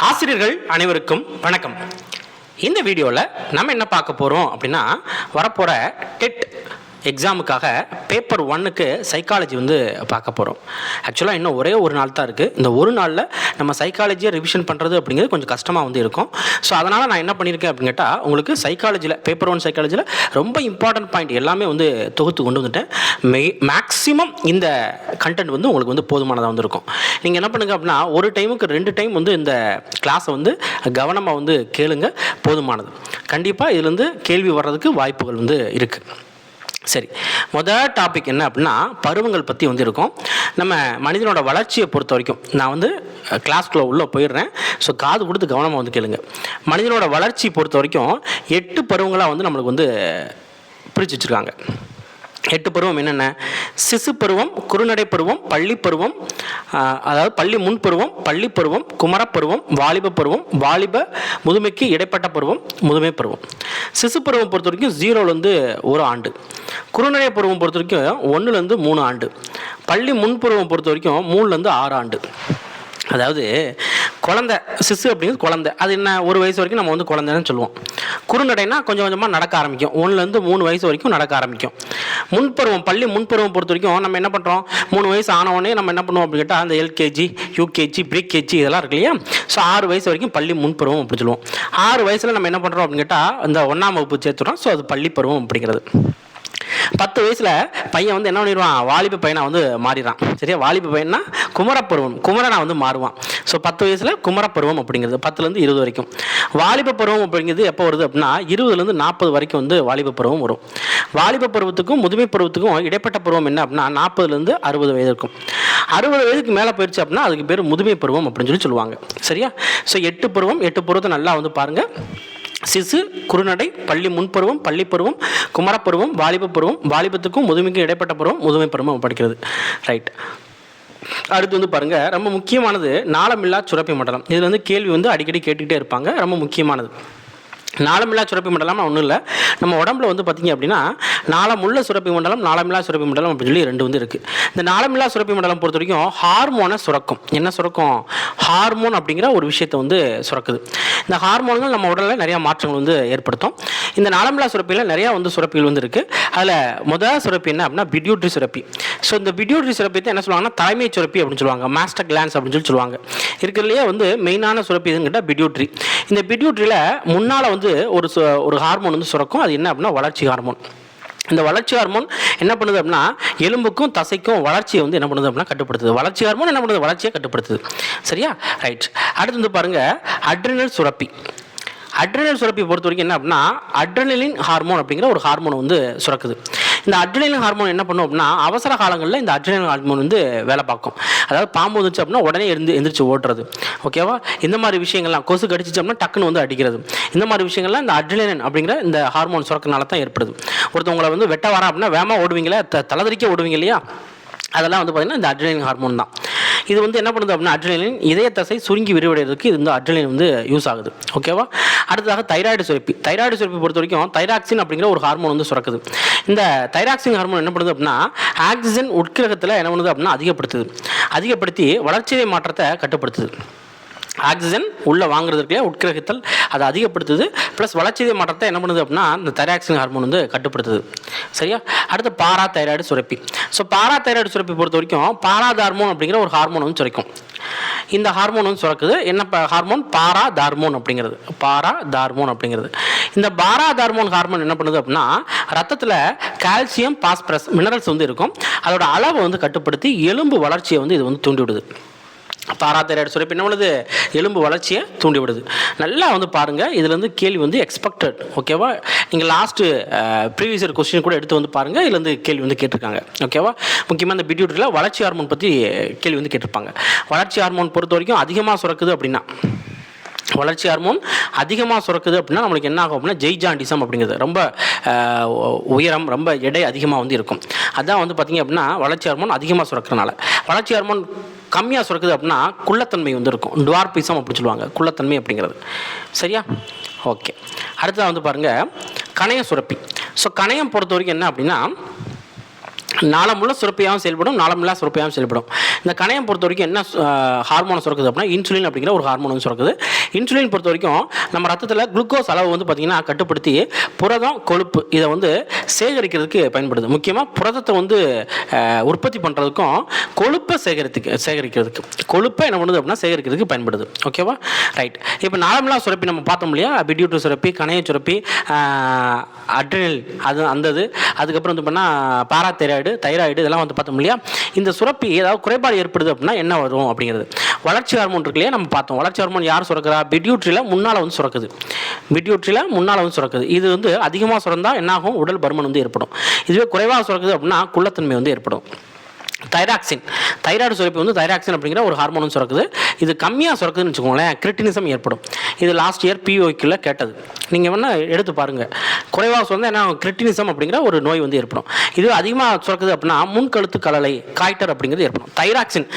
ஆசிரியர்கள் அனைவருக்கும் வணக்கம். இந்த வீடியோவில் நம்ம என்ன பார்க்க போகிறோம் அப்படின்னா, வரப்போகிற டெட் எக்ஸாமுக்காக பேப்பர் 1க்கு சைக்காலஜி பார்க்க போகிறோம். ஆக்சுவலாக இன்னும் ஒரே ஒரு நாள் தான் இருக்குது. இந்த ஒரு நாளில் நம்ம சைக்காலஜியை ரிவிஷன் பண்ணுறது அப்படிங்கிறது கொஞ்சம் கஷ்டமாக இருக்கும். ஸோ அதனால் நான் என்ன பண்ணியிருக்கேன் அப்படின்னு கேட்டால், உங்களுக்கு சைக்காலஜியில் பேப்பர் 1 சைக்காலஜியில் ரொம்ப இம்பார்ட்டன்ட் பாயிண்ட் எல்லாமே தொகுத்து கொண்டு வந்துட்டேன். மேக்ஸிமம் இந்த கண்டென்ட் உங்களுக்கு போதுமானதாக இருக்கும். நீங்கள் என்ன பண்ணுங்கள் அப்படின்னா, ஒரு டைமுக்கு 2 டைம் இந்த கிளாஸை கவனமாக கேளுங்க, போதுமானது. கண்டிப்பாக இதுலேருந்து கேள்வி வர்றதுக்கு வாய்ப்புகள் இருக்குது. சரி, முதல் டாபிக் என்ன அப்படின்னா, பருவங்கள் பற்றி இருக்கும். நம்ம மனிதனோட வளர்ச்சியை பொறுத்த வரைக்கும் நான் கிளாஸ்குள்ளே உள்ளே போயிடுறேன். ஸோ காது கொடுத்து கவனமாக கேளுங்க. மனிதனோட வளர்ச்சி பொறுத்த வரைக்கும் 8 பருவங்களாக நம்மளுக்கு பிரித்து வச்சுருக்காங்க. 8 பருவம் என்னென்ன? சிசு பருவம், குறுநடை பருவம், பள்ளி பருவம், அதாவது பள்ளி முன்பருவம், பள்ளி பருவம், குமரப்பருவம், வாலிப பருவம், வாலிப முதுமைக்கு இடைப்பட்ட பருவம், முதுமை பருவம். சிசு பருவம் பொறுத்த வரைக்கும் 0லேருந்து 1 ஆண்டு. குறுநடை பருவம் பொறுத்த வரைக்கும் 1லேருந்து 3 ஆண்டு. பள்ளி முன்பருவம் பொறுத்த வரைக்கும் 3லேருந்து 6 ஆண்டு. அதாவது குழந்தை, சிசு அப்படிங்கிறது குழந்தை. அது என்ன, 1 வயசு வரைக்கும் நம்ம குழந்தைன்னு சொல்லுவோம். குறுநடைனா கொஞ்சம் கொஞ்சமாக நடக்க ஆரம்பிக்கும். 1லேருந்து 3 வயசு வரைக்கும் நடக்க ஆரம்பிக்கும். முன்பருவம், பள்ளி முன்பருவம் பொறுத்த வரைக்கும் நம்ம என்ன பண்ணுறோம், 3 வயசு ஆனவொடனே நம்ம என்ன பண்ணுவோம் அப்படின்னு கேட்டால், அந்த எல்கேஜி, யூகேஜி, ப்ரீகேஜி இதெல்லாம் இருக்கு இல்லையா. ஸோ 6 வயசு வரைக்கும் பள்ளி முன்பருவம் அப்படின்னு சொல்லுவோம். 6 வயசில் நம்ம என்ன பண்ணுறோம் அப்படின்னு கேட்டால், இந்த 1ஆம் வகுப்பு சேர்த்துறோம். ஸோ அது பள்ளி பருவம் அப்படிங்கிறது. 10 வயசில் பையன் என்ன பண்ணிடுவான், வாலிப பையனை மாறிடுறான். சரியா, வாலிப பையனா குமரப்பருவம், குமரனா மாறுவான். ஸோ 10 வயசில் குமரப்பருவம் அப்படிங்கிறது 10லேருந்து 20 வரைக்கும். வாலிப பருவம் அப்படிங்கிறது எப்போ வருது அப்படின்னா, 20லேருந்து 40 வரைக்கும் வாலிப பருவம் வரும். வாலிப பருவத்துக்கும் முதுமை பருவத்துக்கும் இடைப்பட்ட பருவம் என்ன அப்படின்னா, 40லேருந்து 60 வயது இருக்கும். 60 வயதுக்கு மேலே போயிடுச்சு அப்படின்னா அதுக்கு பேர் முதுமை பருவம் அப்படின்னு சொல்லுவாங்க. சரியா. ஸோ 8 பருவம், 8 பருவத்தை நல்லா பாருங்கள். சிசு, குறுநடை, பள்ளி முன்பருவம், பள்ளி பருவம், குமரப்பருவம், வாலிப பருவம், வாலிபத்துக்கும் முதுமைக்கும் இடைப்பட்ட பருவம், முதுமை பருவம் படிக்கிறது. ரைட். அடுத்து பாருங்கள், ரொம்ப முக்கியமானது நாளமில்லா சுரப்பி மண்டலம். இதில் கேள்வி அடிக்கடி கேட்டுக்கிட்டே இருப்பாங்க. ரொம்ப முக்கியமானது நாளமில்லா சுரப்பி மண்டலம். ஒன்றும் இல்லை, நம்ம உடம்புல பார்த்திங்க அப்படின்னா, நாளமுள்ள சுரப்பி மண்டலம், நாளமில்லா சுரப்பி மண்டலம் அப்படின்னு சொல்லி 2 இருக்குது. இந்த நாளமில்லா சுரப்பி மண்டலம் பொறுத்த வரைக்கும் ஹார்மோனை சுரக்கும். என்ன சுரக்கும்? ஹார்மோன் அப்படிங்கிற ஒரு விஷயத்தை சுரக்குது. இந்த ஹார்மோன்கள் நம்ம உடலில் நிறையா மாற்றங்கள் ஏற்படுத்தும். இந்த நாளமில்லா சுரப்பியில் நிறையா சுரப்பிகள் இருக்குது. அதில் முதல் சுரப்பி என்ன அப்படின்னா, பிட்யூட்ரி சுரப்பி. ஸோ இந்த பிட்யூட்ரி சுரப்பி என்ன சொல்லுவாங்கன்னா, தலைமை சுரப்பி அப்படின்னு சொல்லுவாங்க. மாஸ்டர் கிளான்ஸ் அப்படின்னு சொல்லுவாங்க. இருக்கிறதுலையே மெயினான சுரப்பி எதுன்னு கேட்டால் பிட்யூட்ரி. இந்த பிட்யூட்ரியில் முன்னால் ஒரு ஹார்மோன் சுரக்கும். அது என்ன அப்படின்னா, வளர்ச்சி ஹார்மோன். இந்த வளர்ச்சி ஹார்மோன் என்ன பண்ணுது அப்படின்னா, எலும்புக்கும் தசைக்கும் வளர்ச்சியை என்ன பண்ணுது அப்படின்னா கட்டுப்படுத்துது. வளர்ச்சி ஹார்மோன் என்ன பண்ணுது, வளர்ச்சியை கட்டுப்படுத்துது. சரியா. ரைட். அடுத்து பாருங்கள், அட்ரினல் சுரப்பி. அட்ரினல் சுரப்பி பொறுத்த வரைக்கும் என்ன அப்படின்னா, அட்ரினலின் ஹார்மோன் அப்படிங்கிற ஒரு ஹார்மோன் சுரக்குது. இந்த அட்ரினலின் ஹார்மோன் என்ன பண்ணும் அப்படின்னா, அவசர காலங்களில் இந்த அட்ரினலின் ஹார்மோன் வேலை பார்க்கும். அதாவது பாம்பு வந்துச்சு அப்படின்னா உடனே எந்திரிச்சு ஓட்டுறது. ஓகேவா. இந்த மாதிரி விஷயங்கள்லாம், கொசு கடிச்சிச்சு அப்படின்னா டக்குன்னு அடிக்கிறது. இந்த மாதிரி விஷயங்கள்லாம் இந்த அட்ரினலின் அப்படிங்கிற இந்த ஹார்மோன் சுரக்கனால தான் ஏற்படுது. ஒருத்தவங்களை வெட்ட வரா அப்படின்னா வேகமாக ஓடுவீங்களா, தலதறிக்க ஓடுவீங்க இல்லையா, அதெல்லாம் பார்த்திங்கன்னா இந்த அட்ரினலின் ஹார்மோன் தான். இது என்ன பண்ணுது அப்படின்னா, அட்ரினலின் இதய தசை சுருங்கி விரிவடைகிறதுக்கு இது அட்ரினலின் யூஸ் ஆகுது. ஓகேவா. அடுத்ததாக தைராய்டு சுரப்பி. தைராய்டு சுரப்பி பொறுத்த வரைக்கும் தைராக்சின் அப்படிங்கிற ஒரு ஹார்மோன் சுரக்குது. இந்த தைராக்சின் ஹார்மோன் என்ன பண்ணுது அப்படின்னா, ஆக்சிஜன் உட்கிரகத்தில் என்ன பண்ணுது அப்படின்னா அதிகப்படுத்தி வளர்ச்சிதை மாற்றத்தை கட்டுப்படுத்துது. ஆக்சிஜன் உள்ளே வாங்குறதுக்கு உட்கிரகத்தில் அதை அதிகப்படுத்துது. ப்ளஸ் வளர்ச்சிதை மாற்றத்தை என்ன பண்ணுது அப்படின்னா, இந்த தைராக்சின் ஹார்மோன் கட்டுப்படுத்துது. சரியா. அடுத்து பாரா தைராய்டு சுரப்பி. ஸோ பாரா தைராய்டு சுரப்பி பொறுத்த வரைக்கும் பாராதார்மோன் அப்படிங்கிற ஒரு ஹார்மோன் சுரக்கும். இந்த ஹார்மோன் சுரக்குது. என்ன ஹார்மோன்? பாராதார்மோன் அப்படிங்கிறது. பாராதார்மோன் அப்படிங்கிறது. இந்த பாராதார்மோன் ஹார்மோன் என்ன பண்ணுது அப்படின்னா, ரத்தத்தில் கால்சியம், பாஸ்பரஸ் மினரல்ஸ் இருக்கும். அதோட அளவை கட்டுப்படுத்தி எலும்பு வளர்ச்சியை இது தூண்டி விடுது. பாராதைராய்டு சுரப்பி என்ன பண்ணுது, எலும்பு வளர்ச்சியை தூண்டி விடுது. நல்லா பாருங்கள். இதில் கேள்வி எக்ஸ்பெக்டட். ஓகேவா. நீங்கள் லாஸ்ட்டு ப்ரீவியஸ் இயர் கொஸ்டின் கூட எடுத்து பாருங்கள். இதில் கேள்வி கேட்டிருக்காங்க. ஓகேவா. முக்கியமாக இந்த பிட்யூட்ரியில் வளர்ச்சி ஹார்மோன் பற்றி கேள்வி கேட்டிருப்பாங்க. வளர்ச்சி ஹார்மோன் பொறுத்த வரைக்கும் அதிகமாக சுரக்குது அப்படின்னா, வளர்ச்சி ஹார்மோன் அதிகமாக சுரக்குது அப்படின்னா நம்மளுக்கு என்ன ஆகும் அப்படின்னா, ஜெய்ஜாண்டிசம் அப்படிங்கிறது ரொம்ப உயரம், ரொம்ப எடை அதிகமாக இருக்கும். அதான் பார்த்திங்க அப்படின்னா, வளர்ச்சி ஹார்மோன் அதிகமாக சுரக்கிறனால. வளர்ச்சி ஹார்மோன் கம்மியாக சுரக்குது அப்படின்னா குள்ளத்தன்மை இருக்கும். டுவார்பிசம் அப்படி சொல்லுவாங்க, குள்ளத்தன்மை அப்படிங்கிறது. சரியா. ஓகே. அடுத்ததாக பாருங்கள், கணைய சுரப்பி. ஸோ கணையம் பொறுத்த வரைக்கும் என்ன அப்படின்னா, நாளமுள்ள சுரப்பியாகவும் செயல்படும், நாளமில்லா சுரப்பியாகவும் செயல்படும். இந்த கணையம் பொறுத்த வரைக்கும் என்ன ஹார்மோனை சுரக்குது அப்படின்னா இன்சுலின் அப்படிங்கிற ஒரு ஹார்மோன் வந்து சுரக்குது. இன்சுலின் பொறுத்த வரைக்கும் நம்ம ரத்தத்தில் குளுக்கோஸ் அளவு வந்து பார்த்திங்கன்னா கட்டுப்படுத்தி புரதம் கொழுப்பு இதை வந்து சேகரிக்கிறதுக்கு பயன்படுது. முக்கியமாக புரதத்தை வந்து உற்பத்தி பண்ணுறதுக்கும் கொழுப்பை சேகரிக்கிறதுக்கு கொழுப்பை என்ன பண்ணுது அப்படின்னா சேகரிக்கிறதுக்கு பயன்படுது. ஓகேவா, ரைட். இப்போ நார்மலாக சுரப்பி நம்ம பார்த்தோம் இல்லையா, பிட்யூட்டரி சுரப்பி, கணைய சுரப்பி, அட்ரினல் அதுக்கப்புறம் வந்து பண்ணால் தைராய்டு இதெல்லாம் வந்து பார்த்தோம் இல்லையா. இந்த சுரப்பி ஏதாவது குறைபாடு ஏற்படுது அப்படின்னா என்ன வரும் அப்படிங்கிறது. வளர்ச்சி ஹார்மோன் இருக்கு இல்லையா, நம்ம பார்த்தோம். வளர்ச்சி ஹார்மோன் யார் சுரக்கிறா? பிட்யூட்டரியில் முன்னால் வந்து சுரக்குது. இது வந்து அதிகமாக சுரந்தால் என்னாகும்? உடல் பருமன் வந்து ஏற்படும். இதுவே குறைவாக சுரக்குது அப்படின்னா குள்ளத்தன்மை வந்து ஏற்படும். தைராய்டு சுரப்பி வந்து தைராக்சின் அப்படிங்கிற ஒரு ஹார்மோன் சுரக்குது. இது கம்மியாக சுரக்குதுன்னு வச்சுக்கோங்களேன், கிரிட்டினிசம் ஏற்படும். இது லாஸ்ட் இயர் பிஓக்கில் கேட்டது. நீங்கள் வேணால் எடுத்து பாருங்கள். குறைவாக சுரந்தால் என்ன கிரிட்டினிசம் அப்படிங்கிற ஒரு நோய் வந்து ஏற்படும். இது அதிகமாக சுரக்குது அப்படின்னா முன்கழுத்து கலலை காய்டர் அப்படிங்கிறது ஏற்படும். தைராக்சின்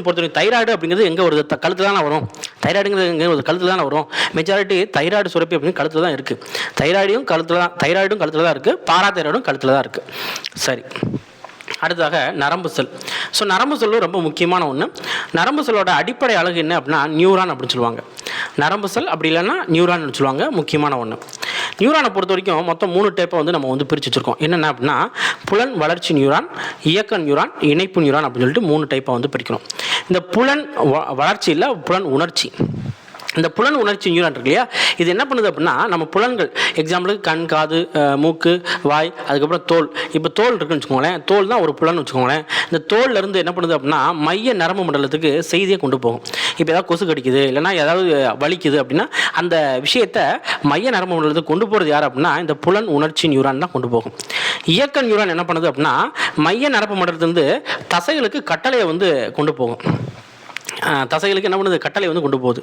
பொறுத்தவரைக்கும் தைராய்டு அப்படிங்கிறது எங்கே வருது? கழுத்தில் தானே வரும். தைராய்டுங்கிறது எங்கே வருது? கழுத்தில் தானே வரும். மெஜாரிட்டி தைராய்டு சுரப்பி அப்படின்னு கழுத்தில் தான் இருக்குது. தைராய்டும் கழுத்தில் தான் இருக்குது. பாராதைராய்டும் கழுத்தில் தான் இருக்குது. சரி, அடுத்ததாக நரம்பு செல். ஸோ நரம்பு செல்லும் ரொம்ப முக்கியமான ஒன்று. நரம்பு செல்லோட அடிப்படை அழகு என்ன அப்படின்னா நியூரான் அப்படின்னு சொல்லுவாங்க. நரம்பு செல் அப்படி இல்லைன்னா நியூரான் சொல்லுவாங்க, முக்கியமான ஒன்று. நியூரானை பொறுத்த வரைக்கும் மொத்தம் 3 டைப்பை வந்து நம்ம வந்து பிரித்து வச்சுருக்கோம். என்னென்ன அப்படின்னா புலன் வளர்ச்சி நியூரான், இயக்க நியூரான், இணைப்பு நியூரான் அப்படின்னு சொல்லிட்டு 3 டைப்பை வந்து பிரிக்கணும். இந்த புலன் வளர்ச்சி இல்லை, புலன் உணர்ச்சி. இந்த புலன் உணர்ச்சி நியூரான் இருக்கு இல்லையா, இது என்ன பண்ணுது அப்படின்னா நம்ம புலன்கள், எக்ஸாம்பிளுக்கு கண், காது, மூக்கு, வாய், அதுக்கப்புறம் தோல். இப்போ தோல் இருக்குன்னு வச்சுக்கோங்களேன், தோல் தான் ஒரு புலன் வச்சுக்கோங்களேன். இந்த தோல்லேருந்து என்ன பண்ணுது அப்படின்னா மைய நரம்பு மண்டலத்துக்கு செய்தியை கொண்டு போகும். இப்போ ஏதாவது கொசு கடிக்குது இல்லைனா ஏதாவது வலிக்குது அப்படின்னா அந்த விஷயத்தை மைய நரம்பு மண்டலத்துக்கு கொண்டு போகிறது யார் அப்படின்னா இந்த புலன் உணர்ச்சி நியூரான் தான் கொண்டு போகும். இயக்க நியூரான் என்ன பண்ணுது அப்படின்னா மைய நரம்பு மண்டலத்திலிருந்து தசைகளுக்கு கட்டளையை வந்து கொண்டு போகும். தசைகளுக்கு என்ன பண்ணுது? கட்டளை வந்து கொண்டு போகுது.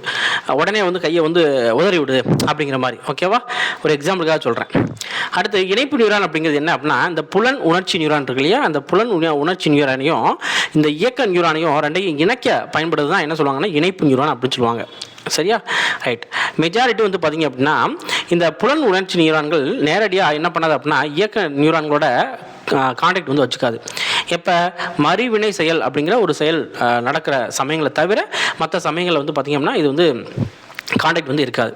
உடனே வந்து கையை வந்து உதறி விடுது அப்படிங்கிற மாதிரி. ஓகேவா, ஒரு எக்ஸாம்பிளுக்காக சொல்கிறேன். அடுத்து இணைப்பு நியூரான் அப்படிங்கிறது என்ன அப்படின்னா இந்த புலன் உணர்ச்சி நியூரான் இருக்கு இல்லையா, அந்த புலன் உணர்ச்சி நியூரானையும் இந்த இயக்க நியூரானையும் ரெண்டையும் இணைக்க பயன்படுது தான் என்ன சொல்லுவாங்கன்னா இணைப்பு நியூரான் அப்படின்னு சொல்லுவாங்க. சரியா, ரைட். மெஜாரிட்டி வந்து பார்த்திங்க அப்படின்னா இந்த புலன் உணர்ச்சி நியூரான்கள் நேரடியாக என்ன பண்ணாது அப்படின்னா இயக்க நியூரான்களோட கான்டாக்ட் வந்து வச்சுக்காது. எப்போ மறுவினை செயல் அப்படிங்கிற ஒரு செயல் நடக்கிற சமயங்களை தவிர மற்ற சமயங்களில் வந்து பார்த்திங்க அப்படின்னா இது வந்து கான்டாக்ட் வந்து இருக்காது.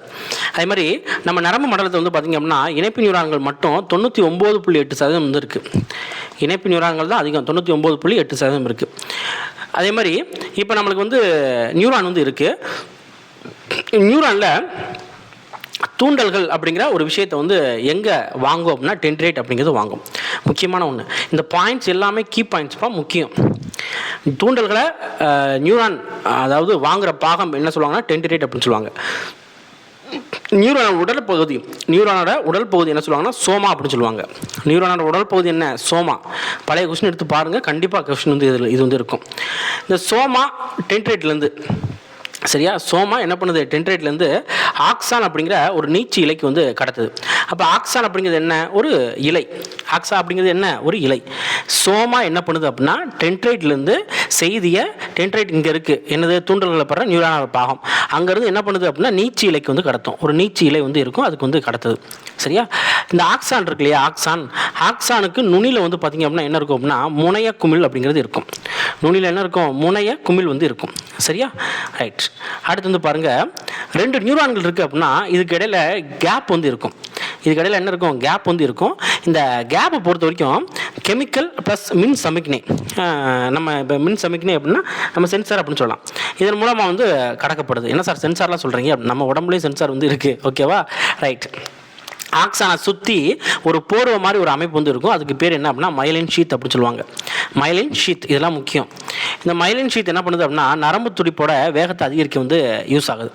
அதே மாதிரி நம்ம நரம்பு மண்டலத்தை வந்து பார்த்திங்க அப்படின்னா இணைப்பு நியூரான்கள் மட்டும் 99.8% வந்து இருக்குது. இணைப்பு நியூரான்கள் தான் அதிகம், 99.8% இருக்குது. அதே மாதிரி இப்போ நம்மளுக்கு வந்து நியூரான் வந்து இருக்குது. நியூரானில் தூண்டல்கள் அப்படிங்கிற ஒரு விஷயத்தை வந்து எங்கே வாங்கும் அப்படின்னா டென்ட்ரேட் அப்படிங்கிறது வாங்கும். முக்கியமான ஒன்று. இந்த பாயிண்ட்ஸ் எல்லாமே கீ பாயிண்ட்ஸ்ப்பா, முக்கியம். தூண்டல்களை நியூரான் அதாவது வாங்குகிற பாகம் என்ன சொல்லுவாங்கன்னா டென்ட்ரேட் அப்படின்னு சொல்லுவாங்க. நியூரானோட உடல் பகுதி என்ன சொல்லுவாங்கன்னா சோமா அப்படின்னு சொல்லுவாங்க. நியூரானோட உடல் பகுதி என்ன? சோமா. பழைய கொஸ்டின் எடுத்து பாருங்கள், கண்டிப்பாக கொஸ்டின் வந்து இது வந்து இருக்கும். இந்த சோமா டென்ட்ரேட்லேருந்து சரியா, சோமா என்ன பண்ணுது? டென்ட்ரேட்லேருந்து ஆக்சான் அப்படிங்கிற ஒரு நீச்சி இலைக்கு வந்து கடத்துது. அப்போ ஆக்சான் அப்படிங்கிறது என்ன? ஒரு இலை. ஆக்சா அப்படிங்கிறது என்ன? ஒரு இலை. சோமா என்ன பண்ணுது அப்படின்னா டென்ட்ரேட்லேருந்து செய்தியை, டென்ட்ரேட் இங்கே இருக்குது என்னது தூண்டல்களை படுற நியூரான பாகம், அங்கேருந்து என்ன பண்ணுது அப்படின்னா நீச்சி இலைக்கு வந்து கடத்தும். ஒரு நீச்சி இலை வந்து இருக்கும், அதுக்கு வந்து கடத்துது. சரியா, இந்த ஆக்சான் இருக்கு இல்லையா, ஆக்சானுக்கு நுனியில் வந்து பார்த்திங்க அப்படின்னா என்ன இருக்கும் அப்படின்னா முனைய குமிழ் அப்படிங்கிறது இருக்கும். நுனியில் என்ன இருக்கும்? முனைய குமிழ் வந்து இருக்கும். சரியா, ரைட். அடுத்து வந்து பாருங்கள், 2 நியூரான்கள் இருக்குது அப்படின்னா இதுக்கு இடையில் கேப் வந்து இருக்கும். இதுக்கு இடையில் என்ன இருக்கும்? கேப் வந்து இருக்கும். இந்த கேப்பை பொறுத்த வரைக்கும் கெமிக்கல் ப்ளஸ் மின் சமிக்ஞை, நம்ம இப்போ மின் சமிக்ஞை அப்படின்னா நம்ம சென்சார் அப்படின்னு சொல்லலாம். இதன் மூலமாக வந்து கடக்கப்படுது. என்ன சார் சென்சார்லாம் சொல்கிறீங்க? நம்ம உடம்புலேயும் சென்சார் வந்து இருக்குது. ஓகேவா, ரைட். ஆக்சானை சுற்றி ஒரு போர்வை மாதிரி ஒரு அமைப்பு வந்து இருக்கும். அதுக்கு பேர் என்ன அப்படின்னா மைலின் ஷீத் அப்படின்னு சொல்லுவாங்க. மைலின் ஷீத் இதெல்லாம் முக்கியம். இந்த மைலின் ஷீத் என்ன பண்ணுது அப்படின்னா நரம்பு துடிப்போட வேகத்தை அதிகரிக்க வந்து யூஸ் ஆகுது.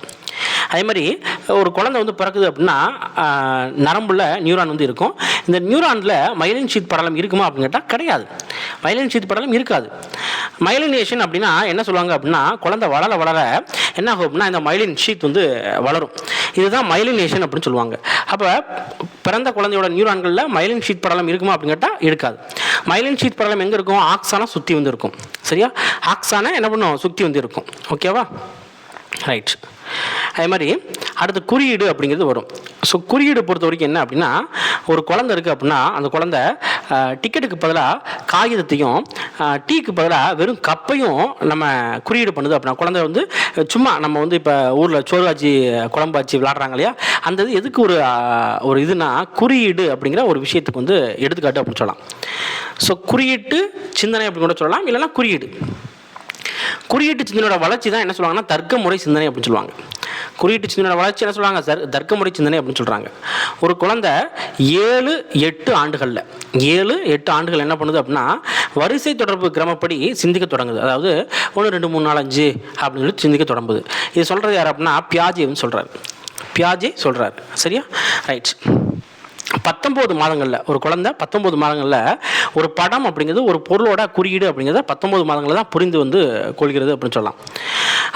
அதே மாதிரி ஒரு குழந்தை வந்து பிறக்குது அப்படின்னா நரம்புல நியூரான் வந்து இருக்கும். இந்த நியூரானில் மைலின் ஷீத் படலம் இருக்குமா அப்படின்னு கேட்டால் கிடையாது. மைலின் ஷீத் படலம் இருக்காது. மைலினேஷன் அப்படின்னா என்ன சொல்லுவாங்க அப்படின்னா குழந்தை வளர என்ன ஆகும் அப்படின்னா இந்த மைலின் ஷீத் வந்து வளரும். இதுதான் மைலினேஷன் அப்படின்னு சொல்லுவாங்க. அப்போ பிறந்த குழந்தையோட நியூரான்களில் மைலின் ஷீத் படலம் இருக்குமா அப்படின்னு கேட்டால் இருக்காது. மைலின் ஷீத் படலம் எங்கே இருக்கும்? ஆக்சானை சுற்றி வந்து இருக்கும். சரியா, ஆக்சானை என்ன பண்ணும்? சுற்றி வந்து இருக்கும். ஓகேவா, ரைட். அதே மாதிரி அடுத்து குறியீடு அப்படிங்கிறது வரும். ஸோ குறியீடு பொறுத்த வரைக்கும் என்ன அப்படின்னா ஒரு குழந்தை இருக்குது அப்படின்னா அந்த குழந்தை டிக்கெட்டுக்கு பதிலாக காகிதத்தையும் டீக்கு பதிலாக வெறும் கப்பையும் நம்ம குறியீடு பண்ணுது அப்படின்னா குழந்தை வந்து சும்மா நம்ம வந்து இப்போ ஊரில் சோறு ஆச்சு குழம்பு ஆச்சு விளாட்றாங்க இல்லையா, அந்த இது எதுக்கு ஒரு இதுனா குறியீடு அப்படிங்கிற ஒரு விஷயத்துக்கு வந்து எடுத்துக்காட்டு அப்படின்னு சொல்லலாம். ஸோ குறியீட்டு சிந்தனை அப்படின்னு கூட சொல்லலாம், இல்லைன்னா குறியீடு. குறியீட்டு சிந்தனையோட வளர்ச்சி தான் என்ன சொல்லுவாங்கன்னா தர்க்க முறை சிந்தனை அப்படின்னு சொல்லுவாங்க. குறியீட்டு சிந்தனையோட வளர்ச்சி என்ன சொல்லுவாங்க, தர்க்க முறை சிந்தனை அப்படின்னு சொல்கிறாங்க. ஒரு குழந்தை 7-8 ஆண்டுகள் என்ன பண்ணுது அப்படின்னா வரிசை தொடர்பு கிரமப்படி சிந்திக்க தொடங்குது. அதாவது 1 2 3 4 5 அப்படின்னு சொல்லி சிந்திக்க தொடங்குது. இது சொல்கிறது யார் அப்படின்னா பியாஜேன்னு சொல்கிறார். சரியா, ரைட். 19 மாதங்களில் ஒரு குழந்தை 19 மாதங்களில் ஒரு படம் அப்படிங்கிறது ஒரு பொருளோட குறியீடு அப்படிங்கிறத 19 மாதங்களில் தான் புரிந்து வந்து கொள்கிறது அப்படின்னு சொல்லலாம்.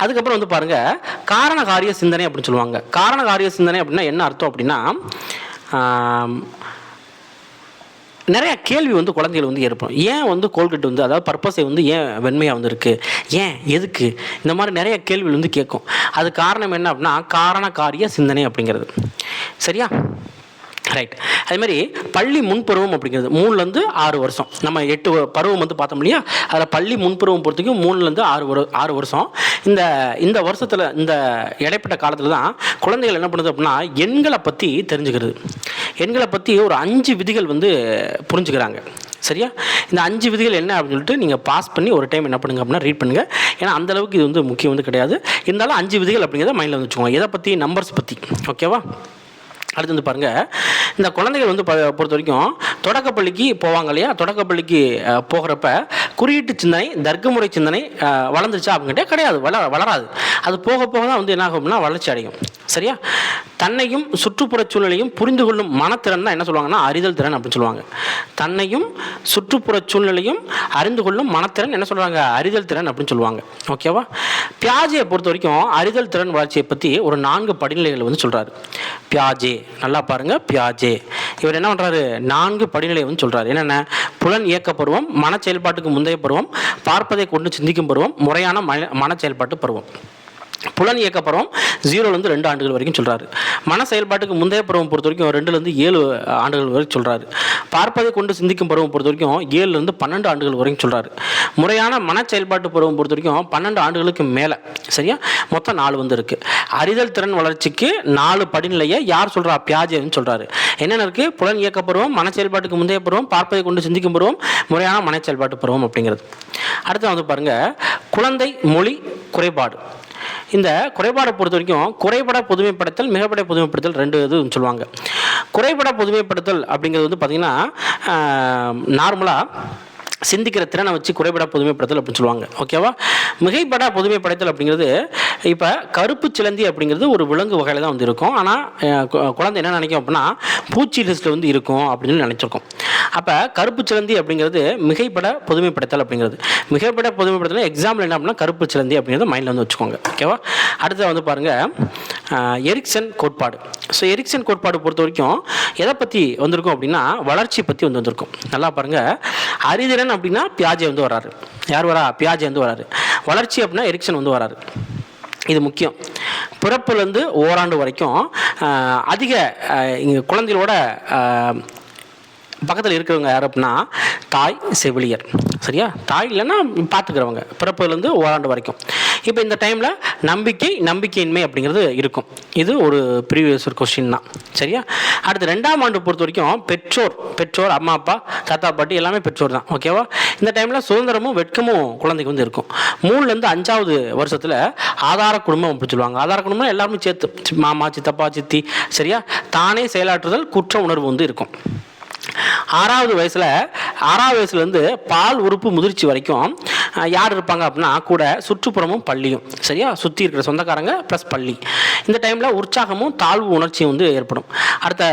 அதுக்கப்புறம் வந்து பாருங்கள் காரண காரிய சிந்தனை அப்படின்னு சொல்லுவாங்க. காரண காரிய சிந்தனை அப்படின்னா என்ன அர்த்தம் அப்படின்னா நிறைய கேள்வி வந்து குழந்தைகள் வந்து ஏற்படும். ஏன் வந்து கோல்கேட் வந்து அதாவது பர்பஸை வந்து ஏன் வெண்மையாக வந்து இருக்குது, ஏன் எதுக்கு, இந்த மாதிரி நிறைய கேள்விகள் வந்து கேட்கும். அது காரணம் என்ன அப்படின்னா காரண காரிய சிந்தனை அப்படிங்கிறது. சரியா, ரைட். அதேமாதிரி பள்ளி முன்பருவம் அப்படிங்கிறது 3லேருந்து 6 வருஷம். நம்ம 8 பருவம் வந்து பார்த்தோம் இல்லையா, அதில் பள்ளி முன்பருவம் பொறுத்தவரைக்கும் 3லேருந்து 6 வருஷம். இந்த வருஷத்தில் இந்த இடைப்பட்ட காலத்தில் தான் குழந்தைகள் என்ன பண்ணுது அப்படின்னா எண்களை பற்றி தெரிஞ்சுக்கிறது. எண்களை பற்றி ஒரு 5 விதிகள் வந்து புரிஞ்சுக்கிறாங்க. சரியா, இந்த 5 விதிகள் என்ன அப்படின்னு சொல்லிட்டு நீங்கள் பாஸ் பண்ணி ஒரு டைம் என்ன பண்ணுங்க அப்படின்னா ரீட் பண்ணுங்கள். ஏன்னா அந்தளவுக்கு இது வந்து முக்கியம் வந்து கிடையாது. இருந்தாலும் 5 விதிகள் அப்படிங்கிறத மைண்டில் வந்து வச்சுக்கோங்க. எதை பற்றி, நம்பர்ஸ் பற்றி. ஓகேவா. அடுத்து வந்து பாருங்கள், இந்த குழந்தைகள் வந்து பொறுத்த வரைக்கும் தொடக்கப்பள்ளிக்கு போவாங்க இல்லையா, தொடக்கப்பள்ளிக்கு போகிறப்ப குறியீட்டு சிந்தனை தர்க்கமுறை சிந்தனை வளர்ந்துருச்சா அப்படின்ட்டு கிடையாது, வளராது. அது போக போக தான் வந்து என்ன ஆகும்னா வளர்ச்சி அடையும். சரியா, தன்னையும் சுற்றுப்புற சூழ்நிலையும் புரிந்து கொள்ளும் மனத்திறன் தான் என்ன சொல்லுவாங்கன்னா அறிதல் திறன் அப்படின்னு சொல்லுவாங்க. தன்னையும் சுற்றுப்புற சூழ்நிலையும் அறிந்து கொள்ளும் மனத்திறன் என்ன சொல்கிறாங்க, அறிதல் திறன் அப்படின்னு சொல்லுவாங்க. ஓகேவா. பியாஜே பொறுத்த வரைக்கும் அறிதல் திறன் வளர்ச்சியை பற்றி ஒரு 4 படிநிலைகள் வந்து சொல்கிறாரு. பியாஜே, நல்லா பாருங்கள், பியாஜே இவர் என்ன பண்ணுறாரு 4 படிநிலை வந்து சொல்கிறாரு. என்னென்ன, புலன் இயக்க பருவம், மன செயல்பாட்டுக்கு முந்தைய பருவம், பார்ப்பதை கொண்டு சிந்திக்கும் பருவம், முறையான மன செயல்பாட்டு பருவம். புலன் இயக்க பருவம் 0லேருந்து 2 ஆண்டுகள் வரைக்கும் சொல்கிறாரு. மன செயல்பாட்டுக்கு முந்தைய பருவம் பொறுத்த வரைக்கும் 2லேருந்து 7 ஆண்டுகள் வரைக்கும் சொல்கிறாரு. பார்ப்பதை கொண்டு சிந்திக்கும் பருவம் பொறுத்த வரைக்கும் 7லேருந்து 12 ஆண்டுகள் வரைக்கும் சொல்கிறாரு. முறையான மன செயல்பாட்டு பருவம் பொறுத்த வரைக்கும் 12 ஆண்டுகளுக்கு மேலே. சரியா, மொத்தம் 4 வந்து இருக்குது. அறிதல் திறன் வளர்ச்சிக்கு 4 படிநிலையை யார் சொல்கிறா, பியாஜேன்னு சொல்கிறாரு. என்னென்ன இருக்குது, புலன் இயக்க பருவம், மன செயல்பாட்டுக்கு முந்தைய பருவம், பார்ப்பதை கொண்டு சிந்திக்கும் பருவம், முறையான மன செயல்பாட்டு பருவம் அப்படிங்கிறது. அடுத்து வந்து பாருங்கள் குழந்தை மொழி குறைபாடு. இந்த குறைபாடை பொறுத்த வரைக்கும் குறைபட பொதுமைப்படுத்தல், மிகப்பட பொதுமைப்படுத்தல் 2 இது சொல்லுவாங்க. குறைபட பொதுமைப்படுத்தல் அப்படிங்கிறது வந்து பார்த்திங்கன்னா நார்மலாக சிந்திக்கிற திறனை வச்சு குறைபட பொதுமைப்படுத்தல் அப்படின்னு சொல்லுவாங்க. ஓகேவா. மிகைப்பட பொதுமைப்படுத்தல் அப்படிங்கிறது இப்போ கருப்பு சிலந்தி அப்படிங்கிறது ஒரு விலங்கு வகையில் தான் வந்து இருக்கும். ஆனால் குழந்தை என்ன நினைக்கும் அப்படின்னா பூச்சி லிஸ்ட்டில் வந்து இருக்கும் அப்படின்னு நினச்சிருக்கோம். அப்போ கருப்பு சிலந்தி அப்படிங்கிறது மிகைப்பட பொதுமைப்படுத்தல் அப்படிங்கிறது. மிகைப்பட பொதுமைப்படுத்தல் எக்ஸாம்பிள் என்ன அப்படின்னா கருப்பு சிலந்தி அப்படிங்கிறது மைண்டில் வந்து வச்சுக்கோங்க. ஓகேவா. அடுத்து வந்து பாருங்கள் எரிக்சன் கோட்பாடு. ஸோ எரிக்சன் கோட்பாடு பொறுத்த வரைக்கும் எதை பற்றி வந்திருக்கும் அப்படின்னா வளர்ச்சி பற்றி வந்து வந்திருக்கும். நல்லா பாருங்கள், அறிதிறன் அப்படின்னா பியாஜே வந்து வராரு. யார் வரா, பியாஜே வந்து வராரு. வளர்ச்சி அப்படின்னா எரிக்சன் வந்து வராரு. இது முக்கியம். பிறப்புலேருந்து ஓராண்டு வரைக்கும் அதிக இங்கே குழந்தைகளோட பக்கத்தில் இருக்கிறவங்க யார் அப்படின்னா தாய், செவிலியர். சரியா, தாய் இல்லைன்னா பார்த்துக்கிறவங்க பிறப்புலேருந்து ஓராண்டு வரைக்கும். இப்போ இந்த டைமில் நம்பிக்கையின்மை அப்படிங்கிறது இருக்கும். இது ஒரு ப்ரீவியஸ் ஒரு கொஸ்டின் தான். சரியா, அடுத்து 2ஆம் ஆண்டு பொறுத்த வரைக்கும் பெற்றோர் அம்மா அப்பா தாத்தா பாட்டி எல்லாமே பெற்றோர் தான். ஓகேவா. இந்த டைமில் சுதந்திரமும் வெட்கமும் குழந்தைக்கு வந்து இருக்கும். 3லேருந்து 5ஆவது வருஷத்தில் ஆதார குடும்பம் அப்படி சொல்லுவாங்க. ஆதார குடும்பம் எல்லாருமே சேர்த்து மாமா, சித்தப்பா, சித்தி. சரியா, தானே செயலாற்றுதல், குற்ற உணர்வு வந்து இருக்கும். 6வது வயசுலேருந்து பால் உறுப்பு முதிர்ச்சி வரைக்கும் யார் இருப்பாங்க அப்படின்னா கூட சுற்றுப்புறமும் பள்ளியும். சரியா, சுற்றி இருக்கிற சொந்தக்காரங்க ப்ளஸ் பள்ளி. இந்த டைமில் உற்சாகமும் தாழ்வு உணர்ச்சியும் வந்து ஏற்படும். அடுத்த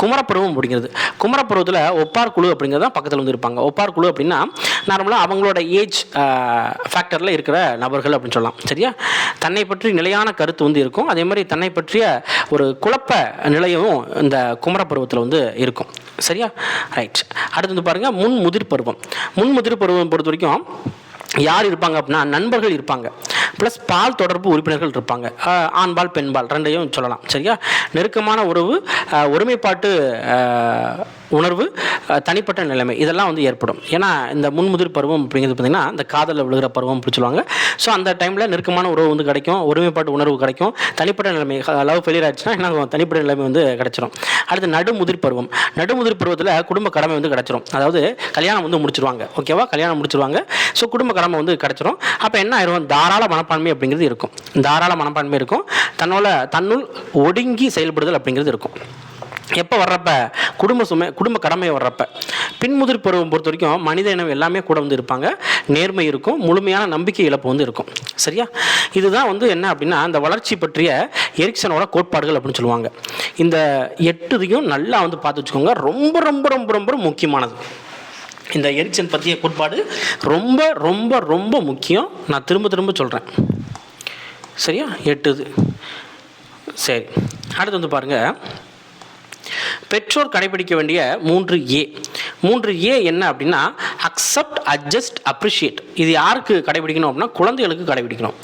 குமரப்பருவம் அப்படிங்கிறது. குமரப்பருவத்தில் ஒப்பார் குழு அப்படிங்கிறது தான் பக்கத்தில் வந்து இருப்பாங்க. ஒப்பார் குழு அப்படின்னா நார்மலாக அவங்களோட ஏஜ் ஃபேக்டரில் இருக்கிற நபர்கள் அப்படின்னு சொல்லலாம். சரியா, தன்னை பற்றி நிலையான கருத்து வந்து இருக்கும். அதே மாதிரி தன்னை பற்றிய ஒரு குழப்ப நிலையும் இந்த குமரப்பருவத்தில் வந்து இருக்கும். சரியா, ரைட். அடுத்து வந்து பாருங்கள் முன்முதிர் பருவம். முன்முதிர் பருவம் பொறுத்த வரைக்கும் யார் இருப்பாங்க அப்படின்னா நண்பர்கள் இருப்பாங்க. ப்ளஸ் பால் தொடர்பு உறுப்பினர்கள் இருப்பாங்க. ஆண்பால் பெண்பால் ரெண்டையும் சொல்லலாம். சரியா? நெருக்கமான உறவு, ஒருமைப்பாட்டு உணர்வு, தனிப்பட்ட நிலைமை, இதெல்லாம் வந்து ஏற்படும். ஏன்னா இந்த முன்முதிர் பருவம் அப்படிங்கிறது பார்த்திங்கன்னா இந்த காதலில் விழுகிற பருவம் அப்படி சொல்லுவாங்க. ஸோ அந்த டைமில் நெருக்கமான உறவு வந்து கிடைக்கும், ஒருமைப்பாட்டு உணர்வு கிடைக்கும். தனிப்பட்ட நிலைமை, லவ் ஃபெயிலியர் ஆச்சுன்னா என்ன, தனிப்பட்ட நிலைமை வந்து கிடைச்சிரும். அடுத்து நடுமுதிர் பருவம். நடுமுதிர் பருவத்தில் குடும்ப கடமை வந்து கிடைச்சிரும். அதாவது கல்யாணம் வந்து முடிச்சிருவாங்க. ஓகேவா? கல்யாணம் முடிச்சிருவாங்க. ஸோ குடும்ப கடமை வந்து கிடைச்சிரும். அப்போ என்ன ஆயிரும், தாராள மனப்பான்மை அப்படிங்கிறது இருக்கும். தாராள மனப்பான்மை இருக்கும். தன்னுள் ஒடுங்கி செயல்படுதல் அப்படிங்கிறது இருக்கும். எப்போ வர்றப்ப, குடும்ப கடமையை வர்றப்ப. பின்முதிர் பருவம் பொறுத்த வரைக்கும் மனித இனம் எல்லாமே கூட வந்து இருப்பாங்க. நேர்மை இருக்கும், முழுமையான நம்பிக்கை இழப்பு வந்து இருக்கும். சரியா? இதுதான் வந்து என்ன அப்படின்னா இந்த வளர்ச்சி பற்றிய எரிக்சனோட கோட்பாடுகள் அப்படின்னு சொல்லுவாங்க. இந்த 8 நல்லா வந்து பார்த்து வச்சுக்கோங்க. ரொம்ப ரொம்ப ரொம்ப ரொம்ப முக்கியமானது. இந்த எரிக்சன் பற்றிய கோட்பாடு ரொம்ப ரொம்ப ரொம்ப முக்கியம். நான் திரும்ப திரும்ப சொல்கிறேன். சரியா? 8. சரி, அடுத்து வந்து பாருங்கள், பெற்றோர் கடைபிடிக்க வேண்டிய 3A என்ன அப்படின்னா அக்செப்ட், அட்ஜஸ்ட், அப்ரிஷியேட். இது யாருக்கு கடைபிடிக்கணும் அப்படின்னா குழந்தைகளுக்கு கடைபிடிக்கணும்.